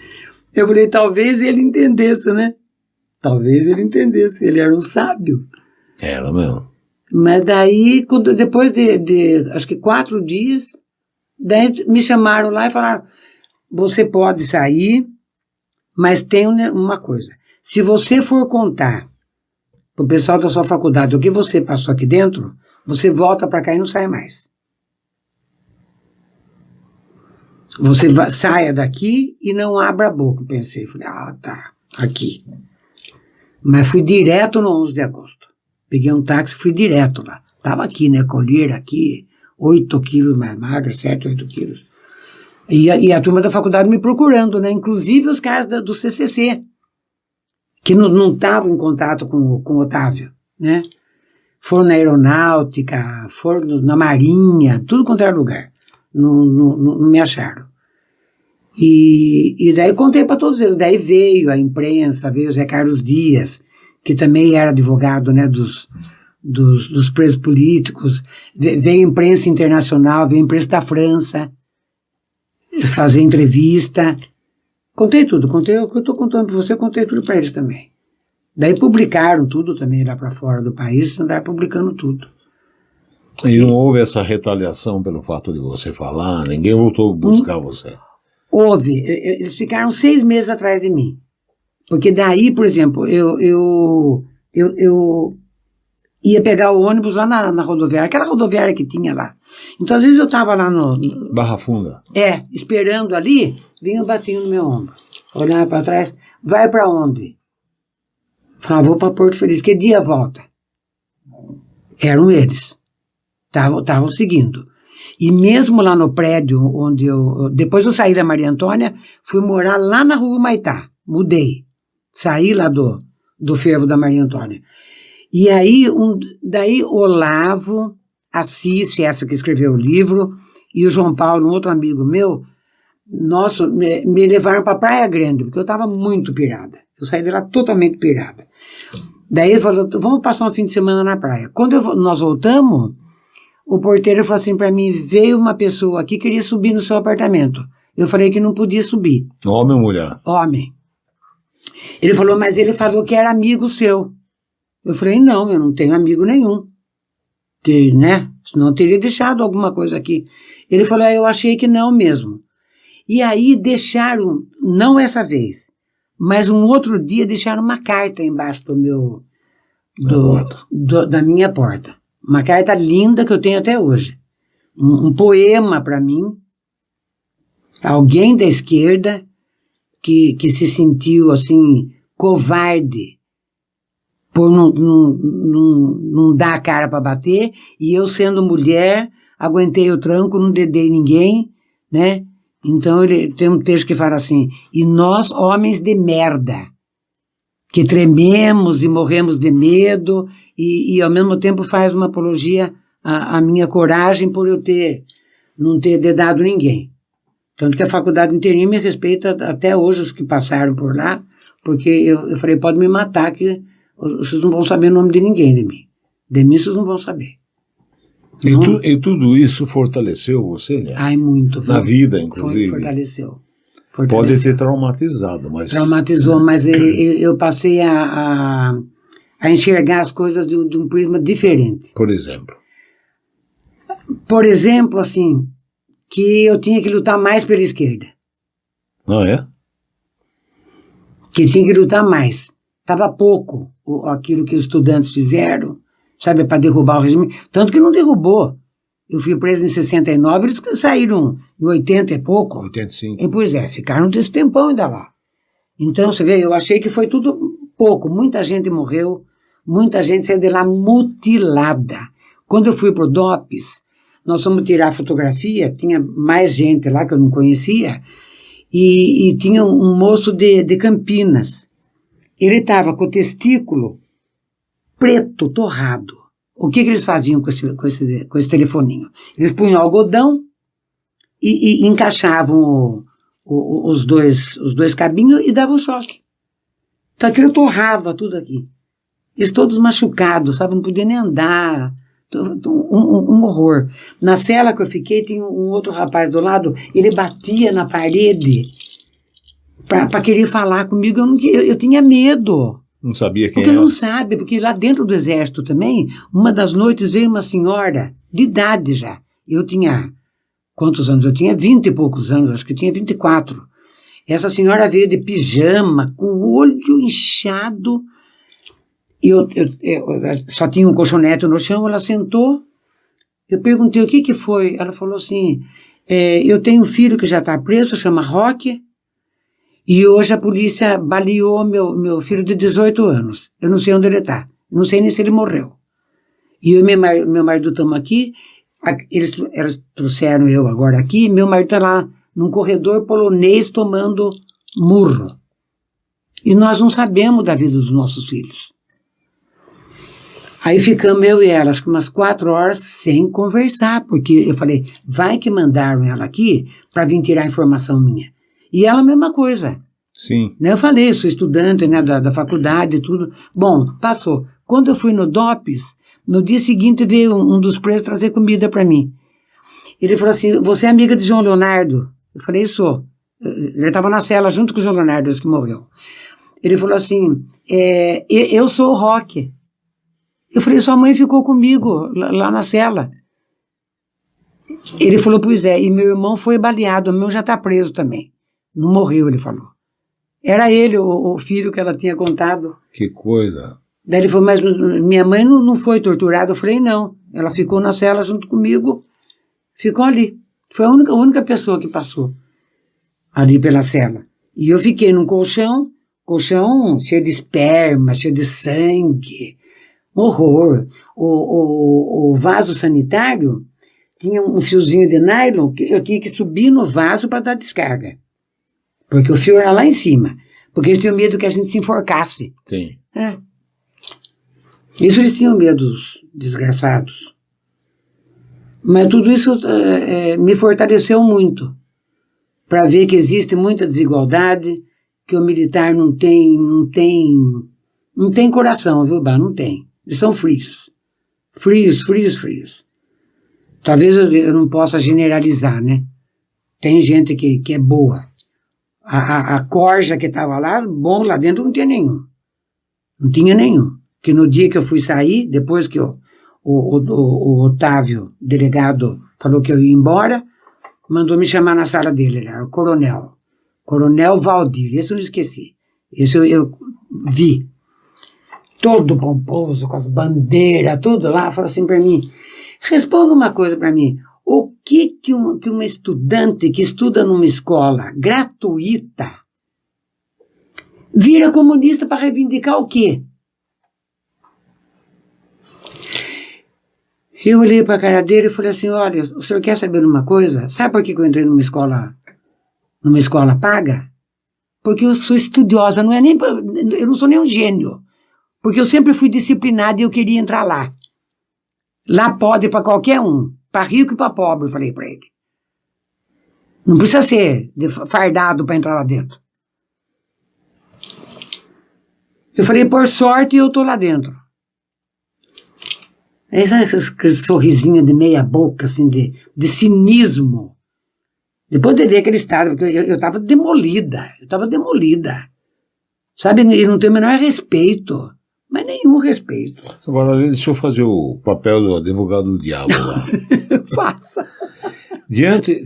Eu falei, talvez ele entendesse, né? Talvez ele entendesse, ele era um sábio. Era mesmo. Mas daí, depois de acho que 4 dias, daí me chamaram lá e falaram, você pode sair, mas tem uma coisa. Se você for contar pro pessoal da sua faculdade o que você passou aqui dentro, você volta para cá e não sai mais. Você saia daqui e não abra a boca. Pensei, falei, tá, aqui. Mas fui direto no 11 de agosto. Peguei um táxi e fui direto lá. Tava aqui, né, colher aqui, 8 quilos mais magra, 7, 8 quilos. E a turma da faculdade me procurando, né, inclusive os caras do CCC, que não estavam em contato com o Otávio, né. Foram na aeronáutica, foram na marinha, tudo quanto era lugar. Não me acharam. E daí contei para todos eles. Daí veio a imprensa, veio o Zé Carlos Dias, que também era advogado, né, dos presos políticos. Veio a imprensa internacional, veio a imprensa da França fazer entrevista. Contei tudo, contei o que eu estou contando para você, contei tudo para eles também. Daí publicaram tudo também lá para fora do país, andaram publicando tudo. E não houve essa retaliação pelo fato de você falar? Ninguém voltou buscar você? Houve. Eles ficaram 6 meses atrás de mim. Porque daí, por exemplo, eu ia pegar o ônibus lá na rodoviária, aquela rodoviária que tinha lá. Então, às vezes eu estava lá no... Barra Funda. Esperando ali, vinha batendo no meu ombro. Olhava para trás, vai para onde? Falava, vou para Porto Feliz. Que dia volta? Eram eles. Estavam seguindo. E mesmo lá no prédio onde depois eu saí da Maria Antônia, fui morar lá na Rua Humaitá. Mudei. Saí lá do fervo da Maria Antônia. E aí, daí Olavo, a Cici, essa que escreveu o livro, e o João Paulo, um outro amigo meu, nossa, me levaram para Praia Grande, porque eu estava muito pirada. Eu saí de lá totalmente pirada. Daí ele falou, vamos passar um fim de semana na praia. Quando nós voltamos, o porteiro falou assim para mim, veio uma pessoa aqui que queria subir no seu apartamento. Eu falei que não podia subir. Homem ou mulher? Homem. Ele falou, mas ele falou que era amigo seu. Eu falei, não, eu não tenho amigo nenhum. Que, né? Senão teria deixado alguma coisa aqui. Ele falou, eu achei que não mesmo. E aí deixaram, não essa vez, mas um outro dia deixaram uma carta embaixo da minha porta. Uma carta linda que eu tenho até hoje. Um poema para mim. Alguém da esquerda que se sentiu assim, covarde por não dar a cara para bater, e eu sendo mulher, aguentei o tranco, não dedei ninguém, né? Então ele tem um texto que fala assim, e nós, homens de merda, que trememos e morremos de medo, e ao mesmo tempo faz uma apologia à minha coragem por eu não ter dedado ninguém. Tanto que a faculdade inteirinha me respeita até hoje, os que passaram por lá, porque eu falei, pode me matar, que vocês não vão saber o nome de ninguém de mim. De mim vocês não vão saber. E tudo isso fortaleceu você, né? Ai, muito. Na vida, inclusive. Fortaleceu. Pode ter traumatizado, mas... Traumatizou, mas eu passei a enxergar as coisas de um prisma diferente. Por exemplo? Por exemplo, assim, que eu tinha que lutar mais pela esquerda. Ah, é? Que tinha que lutar mais. Estava pouco aquilo que os estudantes fizeram, sabe, para derrubar o regime. Tanto que não derrubou. Eu fui preso em 69, eles saíram em 80 e pouco. 85. E, pois é, ficaram desse tempão ainda lá. Então, você vê, eu achei que foi tudo pouco. Muita gente morreu, muita gente saiu de lá mutilada. Quando eu fui pro DOPS, nós fomos tirar fotografia, tinha mais gente lá que eu não conhecia, e tinha um moço de Campinas. Ele estava com o testículo preto, torrado. O que eles faziam com esse telefoninho? Eles punham algodão e encaixavam os dois cabinhos e davam choque. Então aquilo torrava tudo aqui. Eles todos machucados, sabe? Não podiam nem andar. Um horror. Na cela que eu fiquei, tinha um outro rapaz do lado, ele batia na parede para querer falar comigo. Eu tinha medo. Não sabia quem porque era. Não sabe, porque lá dentro do exército também, uma das noites veio uma senhora de idade já. Eu tinha, quantos anos? Eu tinha 20 e poucos anos, acho que eu tinha 24. Essa senhora veio de pijama, com o olho inchado. Eu só tinha um colchonete no chão, ela sentou. Eu perguntei o que foi. Ela falou assim, eu tenho um filho que já está preso, chama Roque. E hoje a polícia baleou meu filho de 18 anos. Eu não sei onde ele está. Não sei nem se ele morreu. E eu e meu marido estamos aqui. Eles trouxeram eu agora aqui. Meu marido está lá num corredor polonês tomando murro. E nós não sabemos da vida dos nossos filhos. Aí ficamos eu e ela, acho que umas 4 horas sem conversar. Porque eu falei, vai que mandaram ela aqui para vir tirar informação minha. E ela a mesma coisa. Sim. Eu falei, sou estudante, né, da faculdade e tudo. Bom, passou. Quando eu fui no DOPS, no dia seguinte veio um dos presos trazer comida para mim. Ele falou assim, você é amiga de João Leonardo? Eu falei, sou. Ele estava na cela junto com o João Leonardo, esse que morreu. Ele falou assim, eu sou o Roque. Eu falei, sua mãe ficou comigo lá na cela. Ele falou, pois é, e meu irmão foi baleado, o meu já está preso também. Não morreu, ele falou. Era ele, o filho que ela tinha contado. Que coisa. Daí ele falou, mas minha mãe não foi torturada. Eu falei, não. Ela ficou na cela junto comigo, ficou ali. Foi a única pessoa que passou ali pela cela. E eu fiquei num colchão cheio de esperma, cheio de sangue. Horror. O vaso sanitário tinha um fiozinho de nylon que eu tinha que subir no vaso para dar descarga. Porque o fio era lá em cima. Porque eles tinham medo que a gente se enforcasse. Sim. Isso eles tinham medo, os desgraçados. Mas tudo isso me fortaleceu muito. Para ver que existe muita desigualdade, que o militar não tem coração, viu, Bá? Não tem. Eles são frios. Frios. Talvez eu não possa generalizar, né? Tem gente que é boa. A corja que estava lá, bom, lá dentro não tinha nenhum. Não tinha nenhum. Que no dia que eu fui sair, depois que o Otávio, delegado, falou que eu ia embora, mandou me chamar na sala dele, ele era o coronel. Coronel Valdir, esse eu não esqueci. Esse eu vi. Todo pomposo, com as bandeiras, tudo lá, falou assim para mim, responda uma coisa para mim, o que uma estudante que estuda numa escola gratuita vira comunista para reivindicar o quê? Eu olhei para a cara dele e falei assim, olha, o senhor quer saber uma coisa? Sabe por que eu entrei numa escola paga? Porque eu sou estudiosa, eu não sou nem um gênio. Porque eu sempre fui disciplinada e eu queria entrar lá. Lá pode para qualquer um, para rico e para pobre, eu falei para ele. Não precisa ser fardado para entrar lá dentro. Eu falei, por sorte, eu estou lá dentro. Esse sorrisinho de meia boca, assim, de cinismo. Depois de ver aquele estado, porque eu estava demolida. Sabe, ele não tem o menor respeito. Mas nenhum respeito. Agora, deixa eu fazer o papel do advogado do diabo lá. Faça. Diante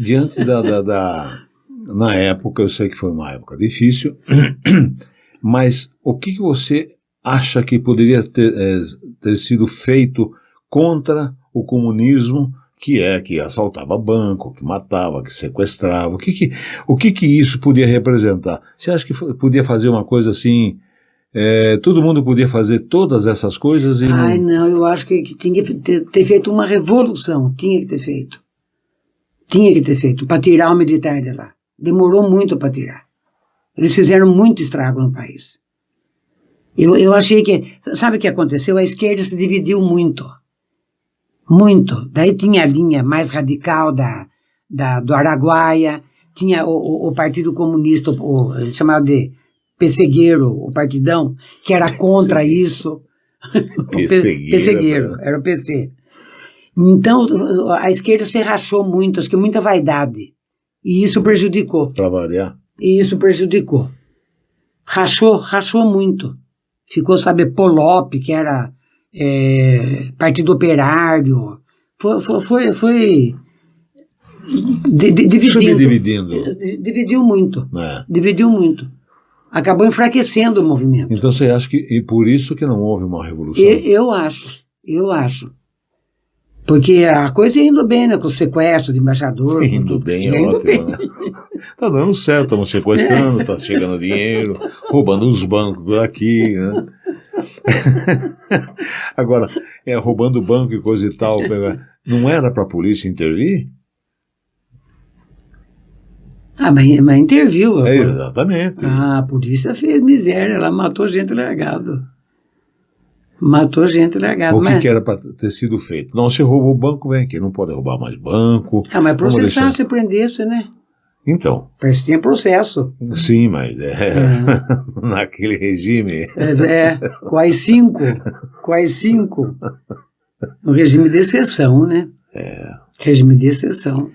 na época, eu sei que foi uma época difícil, mas o que você acha que poderia ter sido feito contra o comunismo, que assaltava banco, que matava, que sequestrava? O que isso podia representar? Você acha que podia fazer uma coisa assim? Todo mundo podia fazer todas essas coisas e não, eu acho que tinha que ter feito uma revolução, tinha que ter feito, para tirar o militar de lá. Demorou muito para tirar. Eles fizeram muito estrago no país. Eu achei que, sabe o que aconteceu? A esquerda se dividiu muito. Daí tinha a linha mais radical do Araguaia, tinha o Partido Comunista, chamado de Pessegueiro, o partidão, que era contra isso. Pessegueiro, era o PC. Então, a esquerda se rachou muito, acho que muita vaidade. E isso prejudicou. Para variar? E isso prejudicou. Rachou muito. Ficou, sabe, Polop, que era Partido Operário. Foi dividindo. Dividiu muito. Dividiu muito. Acabou enfraquecendo o movimento. Então você acha que e por isso que não houve uma revolução? Eu acho. Porque a coisa ia indo bem, né? Com o sequestro de embaixador. Indo bem, é ótimo. Né? Tá dando certo, estamos sequestrando, tá chegando dinheiro, roubando os bancos aqui, né? Agora, roubando banco e coisa e tal, não era para a polícia intervir? Mas interviu. Exatamente. A polícia fez miséria, ela matou gente largado. O que era para ter sido feito? Não, se roubou o banco, vem aqui, não pode roubar mais banco. Mas processar se prendesse, né? Então. Parece que tinha processo. Sim, mas naquele regime. Quais cinco. Um regime de exceção, né? Regime de exceção.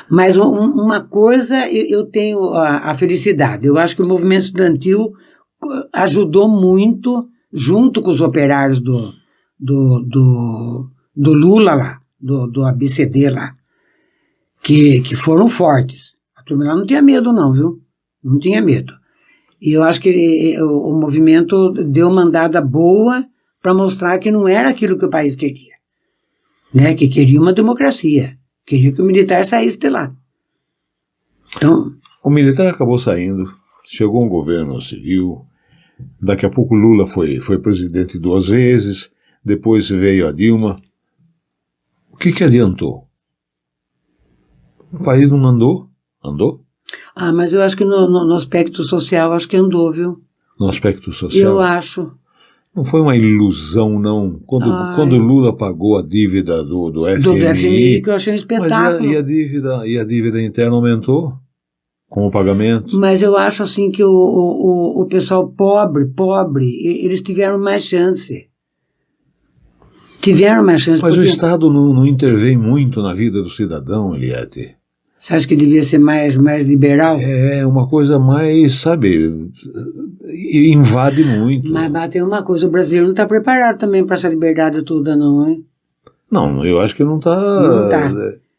Mas uma coisa eu tenho a felicidade. Eu acho que o movimento estudantil ajudou muito, junto com os operários do Lula lá, do ABCD lá, que foram fortes. A turma lá não tinha medo não, viu? Não tinha medo. E eu acho que o movimento deu uma andada boa para mostrar que não era aquilo que o país queria, né? Que queria uma democracia. Queria que o militar saísse de lá. Então, o militar acabou saindo, chegou um governo civil, daqui a pouco Lula foi presidente 2 vezes, depois veio a Dilma. O que adiantou? O país não andou? Andou? Mas eu acho que no aspecto social, acho que andou, viu? No aspecto social? Eu acho. Não foi uma ilusão, não. Quando Lula pagou a dívida do FMI... Do FMI, que eu achei um espetáculo. Mas e a dívida interna aumentou com o pagamento? Mas eu acho assim que o pessoal pobre, eles tiveram mais chance. Mas o Estado não intervém muito na vida do cidadão, Eliette. Você acha que devia ser mais liberal? É uma coisa mais, sabe, invade muito. Mas tem uma coisa, o brasileiro não está preparado também para essa liberdade toda, não, hein? Não, eu acho que não está. Não tá.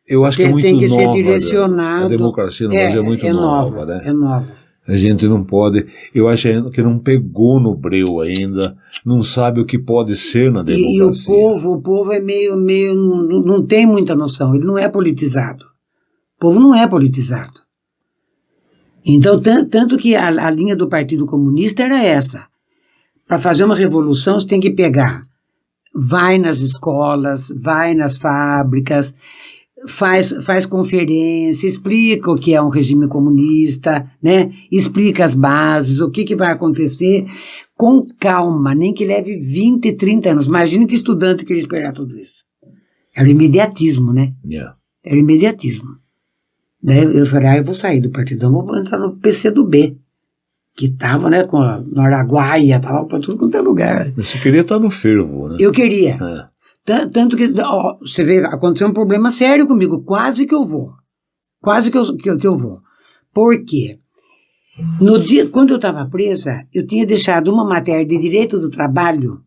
Eu acho que é muito tem que nova. ser direcionado. A democracia no Brasil é muito nova, né? É nova. A gente não pode. Eu acho que não pegou no breu ainda, não sabe o que pode ser na democracia. E o povo é meio não tem muita noção, ele não é politizado. O povo não é politizado. Então, tanto que a linha do Partido Comunista era essa. Para fazer uma revolução, você tem que pegar, vai nas escolas, vai nas fábricas, faz conferência, explica o que é um regime comunista, né? Explica as bases, o que vai acontecer, com calma, nem que leve 20, 30 anos. Imagina que estudante queria esperar tudo isso. Era o imediatismo, né? Yeah. Era o imediatismo. Daí eu falei, eu vou sair do Partidão, vou entrar no PCdoB, que estava, né, no Araguaia, estava para tudo quanto é lugar. Você queria estar no fervo, né? Eu queria. Tanto que, você vê, aconteceu um problema sério comigo, quase que eu vou. Quase que eu vou. Por quê? No dia, quando eu estava presa, eu tinha deixado uma matéria de direito do trabalho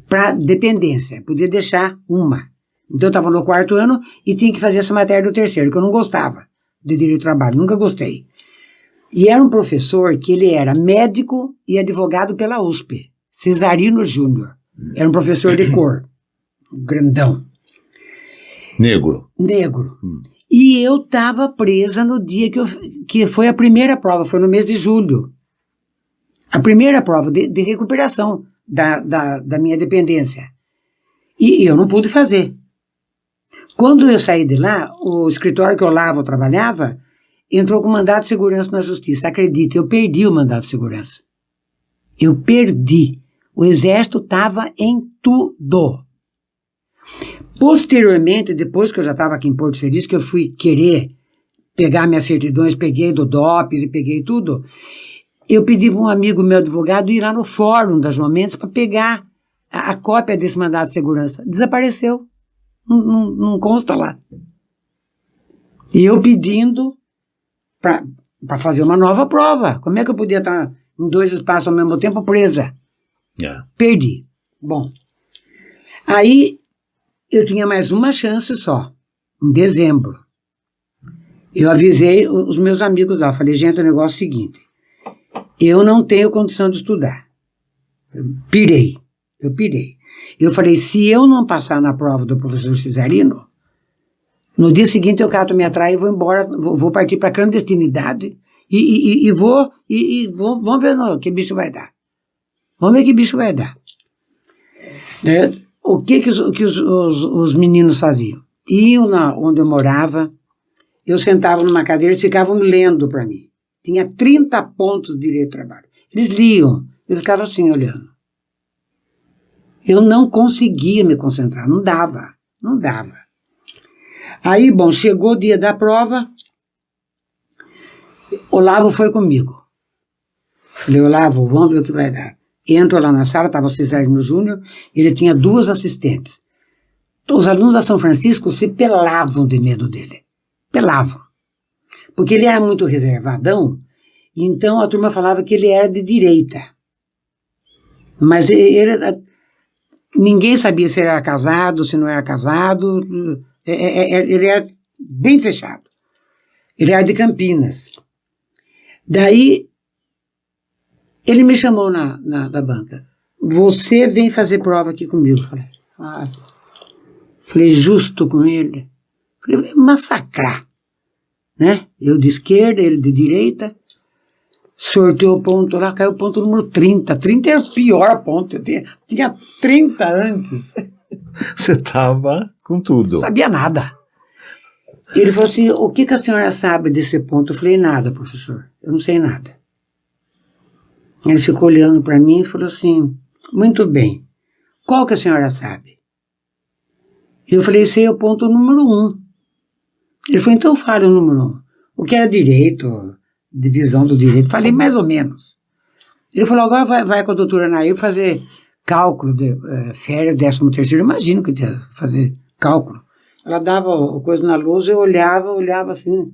para dependência, podia deixar uma. Então eu estava no 4º ano e tinha que fazer essa matéria do 3º, que eu não gostava de direito do trabalho, nunca gostei. E era um professor que ele era médico e advogado pela USP, Cesarino Júnior. Era um professor de cor, grandão. Negro. E eu estava presa no dia que foi a primeira prova, foi no mês de julho. A primeira prova de recuperação da minha dependência. E eu não pude fazer. Quando eu saí de lá, o escritório que eu trabalhava, entrou com mandato de segurança na justiça. Acredite, eu perdi o mandato de segurança. Eu perdi. O exército estava em tudo. Posteriormente, depois que eu já estava aqui em Porto Feliz, que eu fui querer pegar minhas certidões, peguei do DOPS e peguei tudo, eu pedi para um amigo meu advogado ir lá no fórum da João Mendes para pegar a cópia desse mandato de segurança. Desapareceu. Não consta lá. E eu pedindo para fazer uma nova prova. Como é que eu podia estar em 2 espaços ao mesmo tempo presa? Yeah. Perdi. Bom, aí eu tinha mais uma chance só, em dezembro. Eu avisei os meus amigos lá, falei, gente, o negócio é o seguinte, eu não tenho condição de estudar. Eu pirei. Eu falei, se eu não passar na prova do professor Cesarino, no dia seguinte eu cato minha traia e vou embora, vou partir para a clandestinidade e vamos ver que bicho vai dar. Vamos ver que bicho vai dar. O que os meninos faziam? Iam onde eu morava, eu sentava numa cadeira e ficavam lendo para mim. Tinha 30 pontos de direito do trabalho. Eles liam, eles ficavam assim olhando. Eu não conseguia me concentrar, não dava. Aí, bom, chegou o dia da prova, Olavo foi comigo. Falei, Olavo, vamos ver o que vai dar. Entro lá na sala, estava o Cesarino Júnior, ele tinha 2 assistentes. Os alunos da São Francisco se pelavam de medo dele. Pelavam. Porque ele era muito reservadão, então a turma falava que ele era de direita. Mas ninguém sabia se ele era casado, se não era casado. Ele era bem fechado. Ele era de Campinas. Daí, ele me chamou na banca. Você vem fazer prova aqui comigo. Falei, justo com ele. Falei, massacrar. Né? Eu de esquerda, ele de direita. Sorteou o ponto lá, caiu o ponto número 30. 30 era o pior ponto. Eu tinha 30 antes. Você estava com tudo. Não sabia nada. Ele falou assim, o que a senhora sabe desse ponto? Eu falei, nada, professor. Eu não sei nada. Ele ficou olhando para mim e falou assim, muito bem. Qual que a senhora sabe? Eu falei, esse é o ponto número 1. Ele falou, então fale o número 1. O que era direito, divisão do direito, falei mais ou menos. Ele falou, agora vai com a doutora Nair fazer cálculo de férias, 13º, imagino que ia fazer cálculo. Ela dava a coisa na lousa, eu olhava assim.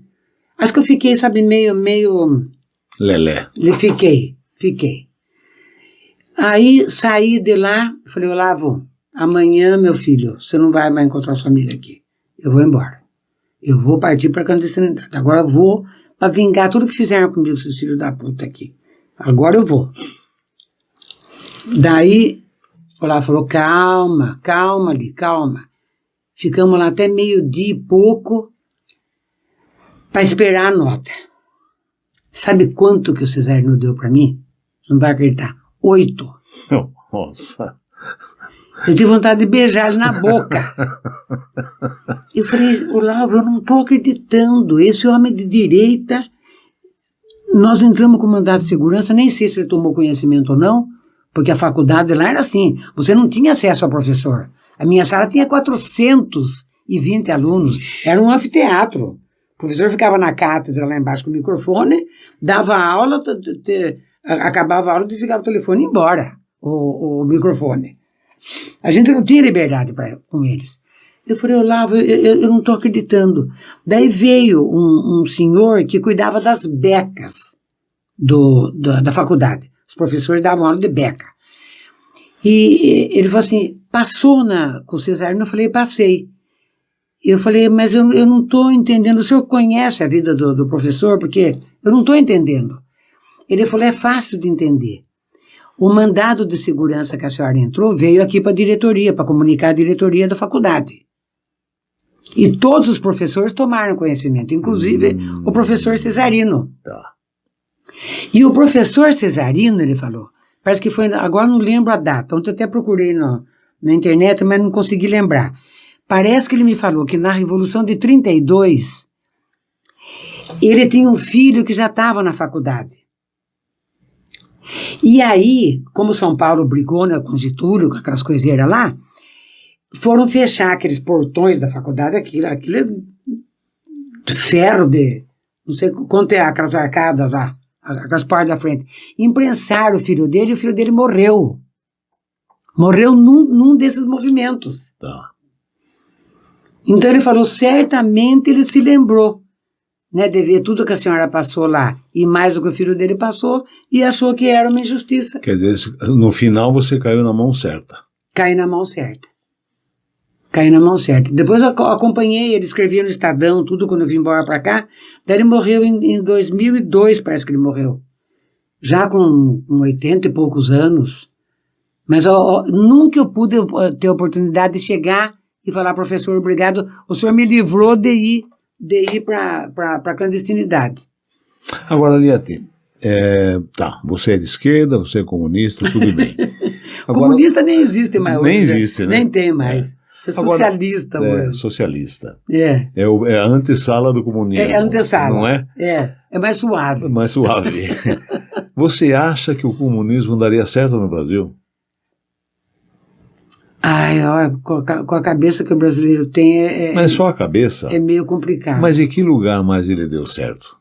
Acho que eu fiquei, sabe, meio... Lelé. Fiquei. Aí saí de lá, falei, Olavo, amanhã, meu filho, você não vai mais encontrar sua amiga aqui. Eu vou embora. Eu vou partir para a clandestinidade. Agora eu vou para vingar tudo que fizeram comigo, esses filhos da puta aqui. Agora eu vou. Daí, o Olavo falou, calma, calma. Ficamos lá até 12:00 e pouco para esperar a nota. Sabe quanto que o Cesarino deu para mim? Não vai acreditar. 8. Nossa. Eu tive vontade de beijar ele na boca. Eu falei, Olavo, eu não estou acreditando. Esse homem de direita, nós entramos com mandado de segurança, nem sei se ele tomou conhecimento ou não, porque a faculdade lá era assim, você não tinha acesso ao professor. A minha sala tinha 420 alunos, era um anfiteatro. O professor ficava na cátedra lá embaixo com o microfone, dava aula, acabava a aula, desligava o telefone e ia embora, o microfone. A gente não tinha liberdade com eles. Eu falei, Olavo, eu não estou acreditando. Daí veio um senhor que cuidava das becas da faculdade. Os professores davam aula de beca. E ele falou assim, passou com o Cesarino? Eu falei, passei. Eu falei, mas eu não estou entendendo. O senhor conhece a vida do professor? Porque eu não estou entendendo. Ele falou, é fácil de entender. O mandado de segurança que a senhora entrou veio aqui para a diretoria, para comunicar a diretoria da faculdade. E todos os professores tomaram conhecimento, inclusive o professor Cesarino. Tá. E o professor Cesarino, ele falou, parece que foi, agora não lembro a data, ontem eu até procurei na internet, mas não consegui lembrar. Parece que ele me falou que na Revolução de 32, ele tinha um filho que já estava na faculdade. E aí, como São Paulo brigou, né, com Getúlio, com aquelas coiseiras lá, foram fechar aqueles portões da faculdade, aquilo é de ferro de, não sei quanto é aquelas arcadas lá, aquelas portas da frente. Imprensaram o filho dele e o filho dele morreu. Morreu num desses movimentos. Tá. Então ele falou, certamente ele se lembrou, né, de ver tudo que a senhora passou lá e mais o que o filho dele passou e achou que era uma injustiça. Quer dizer, no final você caiu na mão certa. Caí na mão certa. Depois eu acompanhei, ele escrevia no Estadão, tudo quando eu vim embora para cá. Daí ele morreu em 2002, parece que ele morreu. Já com 80 e poucos anos. Mas nunca eu pude ter a oportunidade de chegar e falar, professor, obrigado, o senhor me livrou de ir para a clandestinidade. Agora, Liette, tá, você é de esquerda, você é comunista, tudo bem. Agora, comunista nem existe mais hoje. Nem existe, né? Nem tem mais. É socialista agora, hoje. Socialista. É a antessala do comunismo. É a antessala. Não é? É mais suave. Mais suave. Você acha que o comunismo daria certo no Brasil? Ai, olha, com a cabeça que o brasileiro tem Mas só a cabeça? É meio complicado. Mas em que lugar mais ele deu certo?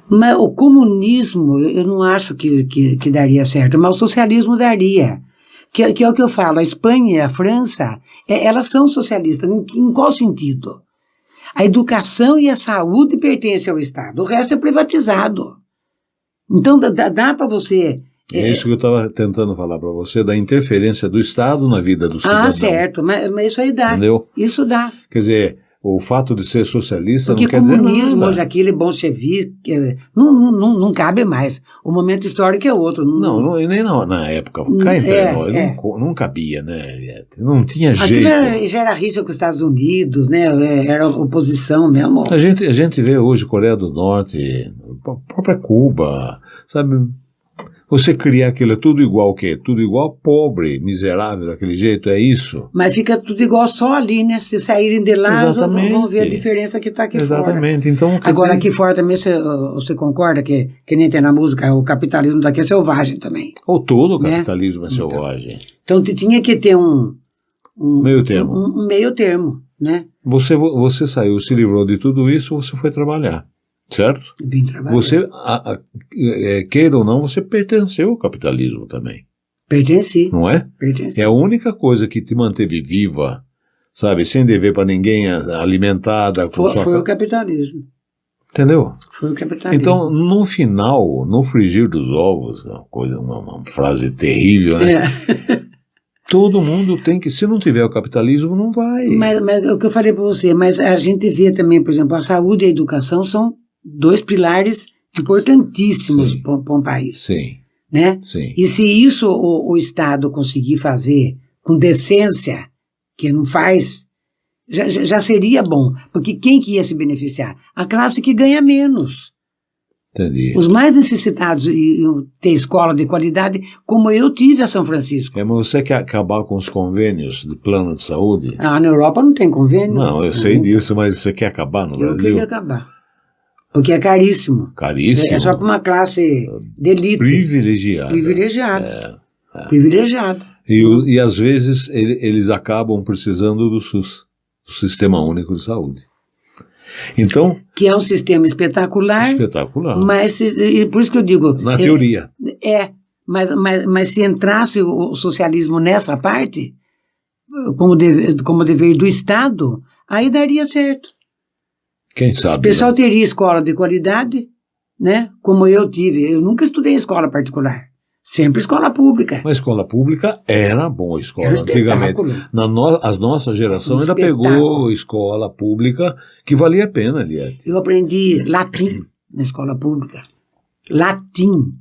Mas o comunismo, eu não acho que daria certo, mas o socialismo daria. Que é o que eu falo, a Espanha e a França, elas são socialistas. Em qual sentido? A educação e a saúde pertencem ao Estado, o resto é privatizado. Então dá para você... É isso que eu estava tentando falar para você, da interferência do Estado na vida do cidadão. Ah, certo, mas isso aí dá. Entendeu? Isso dá. Quer dizer, o fato de ser socialista porque não quer dizer nada. Porque comunismo, hoje aquele bolchevique, não cabe mais. O momento histórico é outro. Nem na época. Cá entre nós, não cabia, né? Não tinha jeito. Já era rixa com os Estados Unidos, né? Era oposição mesmo. A gente vê hoje Coreia do Norte, a própria Cuba, sabe? Você criar aquilo tudo igual o quê? Tudo igual pobre, miserável, daquele jeito, é isso? Mas fica tudo igual só ali, né? Se saírem de lá, vão ver a diferença que está aqui fora. Exatamente. Então, agora aqui fora também você concorda que nem tem na música, o capitalismo daqui é selvagem também. Ou todo o capitalismo é selvagem. Então tinha que ter um meio termo. Um meio termo, né? Você saiu, se livrou de tudo isso, você foi trabalhar. Certo? Vim trabalhar. Você, queira ou não, você pertenceu ao capitalismo também. Pertenci. Não é? Pertenci. É a única coisa que te manteve viva, sabe, sem dever para ninguém, alimentada. Foi o capitalismo. Entendeu? Foi o capitalismo. Então, no final, no frigir dos ovos, uma frase terrível, né? Todo mundo tem que, se não tiver o capitalismo, não vai. Mas o que eu falei para você, mas a gente vê também, por exemplo, a saúde e a educação são 2 pilares importantíssimos para um país. Sim. Né? Sim. E se isso o Estado conseguir fazer com decência, que não faz, já seria bom. Porque quem que ia se beneficiar? A classe que ganha menos. Entendi. Os mais necessitados iam ter escola de qualidade, como eu tive a São Francisco. Mas você quer acabar com os convênios de plano de saúde? Na Europa não tem convênio. Não, eu sei disso, mas você quer acabar no Brasil? Eu queria acabar. Porque é caríssimo. Caríssimo? É só para uma classe de elite. Privilegiada. Privilegiada. Privilegiada. E às vezes eles acabam precisando do SUS, do Sistema Único de Saúde. Então, que é um sistema espetacular. Espetacular. Mas, por isso que eu digo... Na teoria. Mas se entrasse o socialismo nessa parte, como dever do Estado, aí daria certo. Quem sabe? O pessoal teria escola de qualidade, né? Como eu tive. Eu nunca estudei em escola particular. Sempre escola pública. Mas a escola pública era boa escola. Era antigamente. A nossa geração ainda pegou escola pública que valia a pena, Eliette. Eu aprendi latim na escola pública. Latim.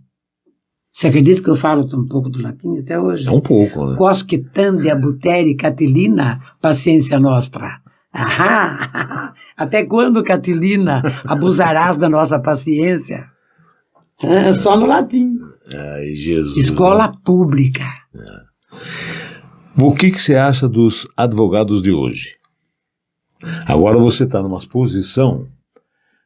Você acredita que eu falo um pouco do latim até hoje? É um pouco, né? Quosque tande abuteri Catilina, paciência nostra. Ahá! Até quando, Catilina, abusarás da nossa paciência? Só no latim. Ai, Jesus. Escola pública. O que você acha dos advogados de hoje? Agora você está numa posição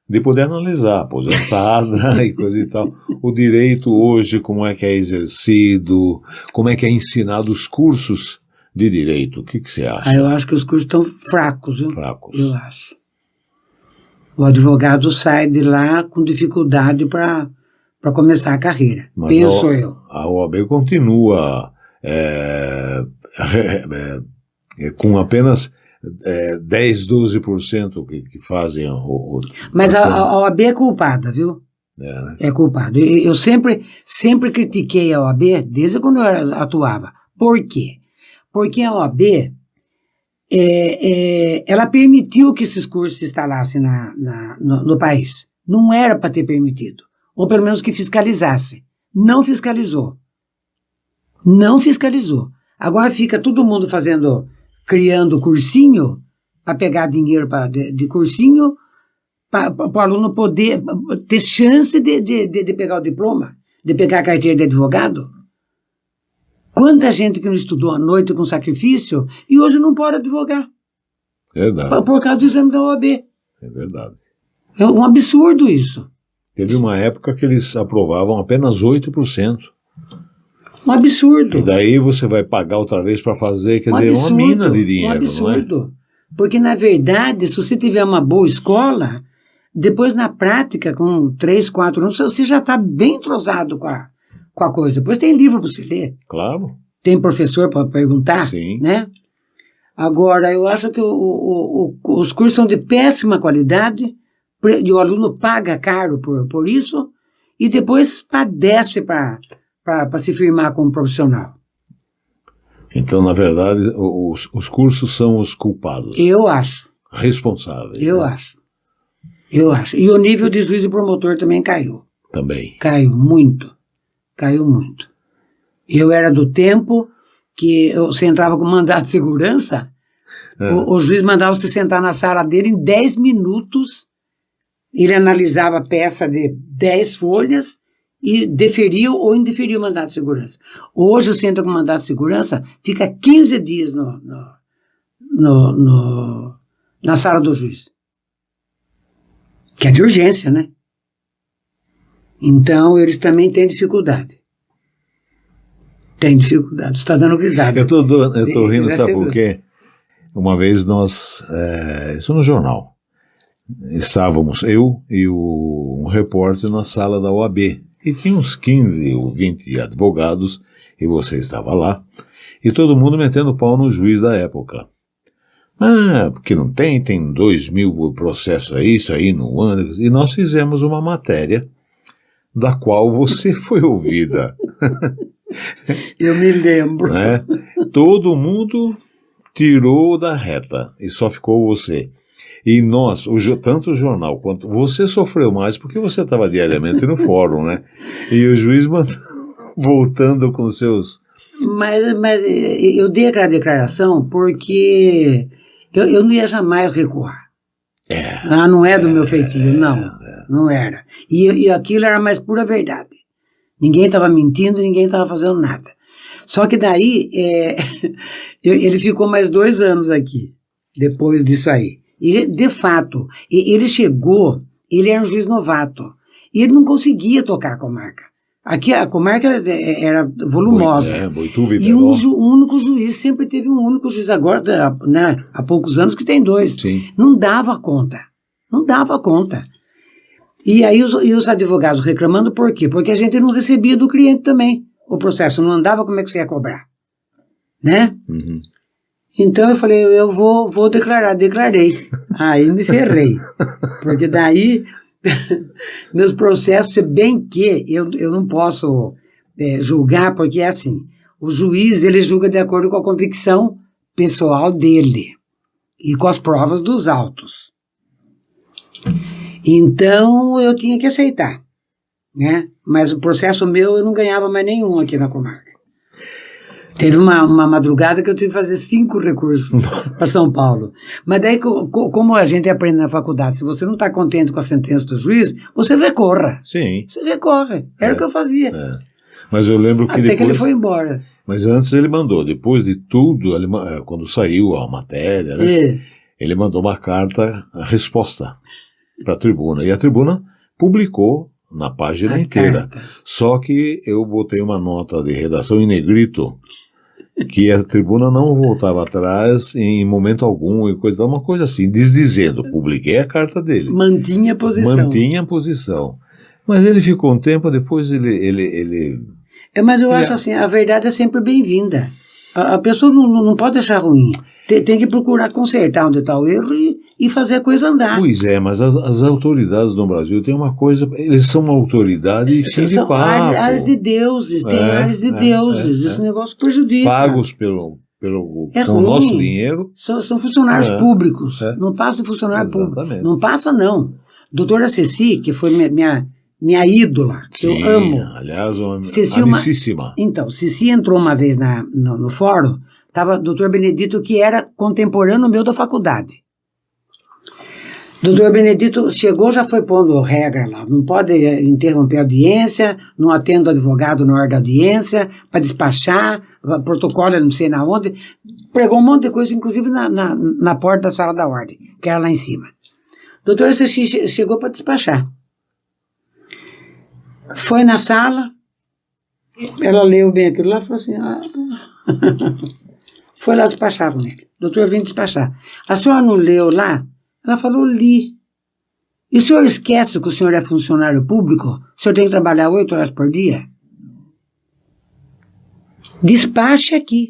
de poder analisar, aposentada e coisa e tal. O direito hoje, como é que é exercido, como é que é ensinado os cursos de direito. O que você acha? Eu acho que os cursos estão fracos, viu? Fracos. Eu acho. O advogado sai de lá com dificuldade para começar a carreira. Mas penso eu. A OAB continua com apenas 10, 12% que fazem o Mas a OAB é culpada, viu? né? É culpada. Eu sempre critiquei a OAB desde quando eu atuava. Por quê? Porque a OAB ela permitiu que esses cursos se instalassem no país. Não era para ter permitido. Ou pelo menos que fiscalizasse. Não fiscalizou. Não fiscalizou. Agora fica todo mundo criando cursinho, para pegar dinheiro de cursinho, para o aluno poder ter chance de pegar o diploma, de pegar a carteira de advogado. Quanta gente que não estudou à noite com sacrifício e hoje não pode advogar. Verdade. Por causa do exame da OAB. É verdade. É um absurdo isso. Teve uma época que eles aprovavam apenas 8%. Um absurdo. E daí você vai pagar outra vez para fazer, quer dizer, absurdo, uma mina de dinheiro, um absurdo. não é? Porque, na verdade, se você tiver uma boa escola, depois na prática, com 3, 4 anos, você já está bem entrosado com a coisa. Depois tem livro para você ler. Claro. Tem professor para perguntar. Sim. Né? Agora, eu acho que os cursos são de péssima qualidade, e o aluno paga caro por isso, e depois padece para se firmar como profissional. Então, na verdade, os cursos são os culpados. Eu acho. Responsáveis. Eu né? acho. Eu acho. E o nível de juiz e promotor também caiu. Também. Caiu muito. Caiu muito. Eu era do tempo que você entrava com mandado de segurança, o juiz mandava você sentar na sala dele em 10 minutos, ele analisava a peça de 10 folhas e deferia ou indeferia o mandado de segurança. Hoje você entra com mandado de segurança, fica 15 dias na sala do juiz. Que é de urgência, né? Então, eles também têm dificuldade. Tem dificuldade. Você está dando risada. Eu tô rindo, sabe por quê? Uma vez nós, isso no jornal, estávamos eu e um repórter na sala da OAB. E tinha uns 15 ou 20 advogados, e você estava lá, e todo mundo metendo pau no juiz da época. Porque não tem 2.000 processos aí, isso aí no ano. E nós fizemos uma matéria da qual você foi ouvida. Eu me lembro. Né? Todo mundo tirou da reta e só ficou você. E nós, tanto o jornal quanto você sofreu mais porque você estava diariamente no fórum, né? E o juiz voltando com seus... Mas eu dei aquela declaração porque eu não ia jamais recuar. Não é do meu feitio, não era. E aquilo era a mais pura verdade. Ninguém estava mentindo, ninguém estava fazendo nada. Só que daí, ele ficou mais 2 anos aqui, depois disso aí. E, de fato, ele chegou, ele era um juiz novato, e ele não conseguia tocar a comarca. Aqui a comarca era volumosa. Boituva e um único juiz, sempre teve um único juiz, agora, né, há poucos anos que tem 2. Sim. Não dava conta. E aí os advogados reclamando por quê? Porque a gente não recebia do cliente também. O processo não andava, como é que você ia cobrar? Né? Uhum. Então eu falei, eu vou declarar, declarei. Aí me ferrei. Porque daí, meus processos, se bem que eu não posso julgar, porque é assim, o juiz, ele julga de acordo com a convicção pessoal dele e com as provas dos autos. Então eu tinha que aceitar, né? Mas o processo meu eu não ganhava mais nenhum aqui na comarca. Teve uma madrugada que eu tive que fazer 5 recursos para São Paulo. Mas daí, como a gente aprende na faculdade, se você não está contente com a sentença do juiz, você recorra. Sim. Você recorre. Era o que eu fazia. Mas eu lembro que Até depois... que ele foi embora. Mas antes ele mandou, depois de tudo, quando saiu a matéria, né, ele mandou uma carta, a resposta para a tribuna. E a tribuna publicou na página inteira. Carta. Só que eu botei uma nota de redação em negrito, que a tribuna não voltava atrás em momento algum, e uma coisa assim, desdizendo. Publiquei a carta dele. Mantinha a posição. Mas ele ficou um tempo, depois ele... Mas eu acho assim, a verdade é sempre bem-vinda. A pessoa não pode achar ruim. Tem que procurar consertar onde está o erro e fazer a coisa andar. Pois é, mas as autoridades no Brasil têm uma coisa, eles são uma autoridade e fim de papo. Áreas de deuses, tem áreas de deuses, esse negócio prejudica. Pagos com o nosso dinheiro. São funcionários públicos, não passa de funcionário público. Não passa, não. Doutora Ceci, que foi minha ídola, que Sim, eu amo. Aliás, uma Ceci, amicíssima. Então, Ceci entrou uma vez no fórum, estava o doutor Benedito, que era contemporâneo meu da faculdade. Doutor Benedito chegou, já foi pondo regra lá, não pode interromper a audiência, não atende o advogado na hora da audiência, para despachar, protocolo não sei na onde, pregou um monte de coisa, inclusive na porta da sala da ordem, que era lá em cima. Doutor Ceci chegou para despachar. Foi na sala, ela leu bem aquilo lá e falou assim, foi lá despachar com ele. Doutor, vim despachar. A senhora não leu lá? Ela falou, li. E o senhor esquece que o senhor é funcionário público? O senhor tem que trabalhar 8 horas por dia? Despache aqui.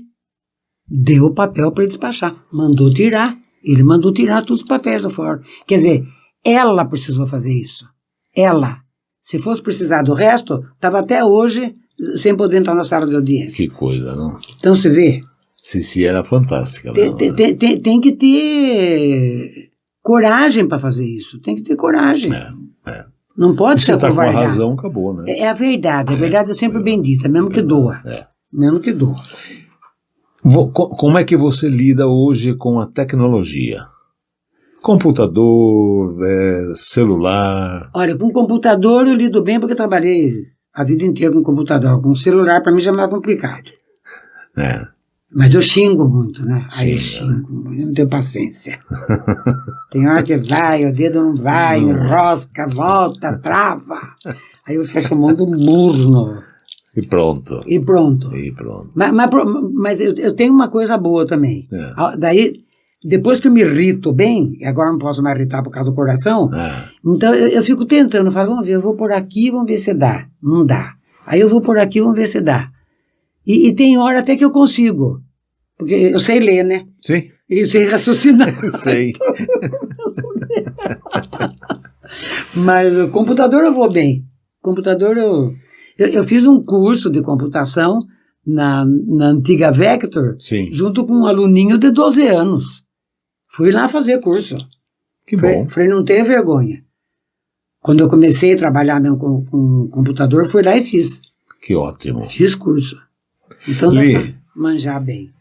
Deu o papel para ele despachar. Mandou tirar. Ele mandou tirar todos os papéis do fórum. Quer dizer, ela precisou fazer isso. Ela. Se fosse precisar do resto, estava até hoje sem poder entrar na sala de audiência. Que coisa, não? Então, você vê. Ceci era fantástica. Tem que ter coragem para fazer isso. Tem que ter coragem. Não pode ser covardar. Você está com a razão, acabou, acabou, né? É a verdade. A verdade é sempre bendita, mesmo que doa. Mesmo que doa. Como é que você lida hoje com a tecnologia? Computador, celular... Olha, com computador eu lido bem porque eu trabalhei a vida inteira com computador. Com celular, para mim, já é mais complicado. Mas eu xingo muito, né? Aí eu xingo, eu não tenho paciência. Tem hora que vai, o dedo não vai, enrosca, volta, trava. Aí eu fecho a mão do burro. E pronto. Mas eu tenho uma coisa boa também. Daí, depois que eu me irrito bem, agora não posso mais irritar por causa do coração, então eu fico tentando, falo, vamos ver, eu vou por aqui, vamos ver se dá. Não dá. Aí eu vou por aqui, vamos ver se dá. E tem hora até que eu consigo, porque eu sei ler, né? Sim. E sem raciocinar. Sei. Mas o computador eu vou bem. Computador eu fiz um curso de computação na antiga Vector, Sim. junto com um aluninho de 12 anos. Fui lá fazer curso. Que bom. Falei, não tenha vergonha. Quando eu comecei a trabalhar mesmo com computador, fui lá e fiz. Que ótimo. Fiz curso. Então dá pra manjar bem.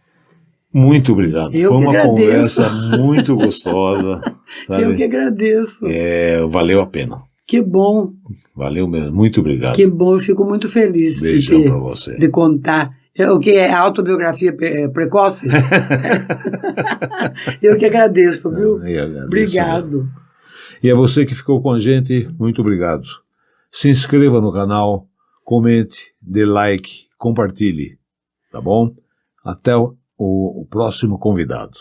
Muito obrigado. Eu Foi que uma agradeço. conversa muito gostosa. Sabe? Eu que agradeço. Valeu a pena. Que bom. Valeu mesmo. Muito obrigado. Que bom, eu fico muito feliz Beijão pra você. de contar. O que é autobiografia precoce? Eu que agradeço, viu? Eu agradeço. Obrigado. E a você que ficou com a gente, muito obrigado. Se inscreva no canal, comente, dê like, compartilhe, tá bom? Até o próximo convidado.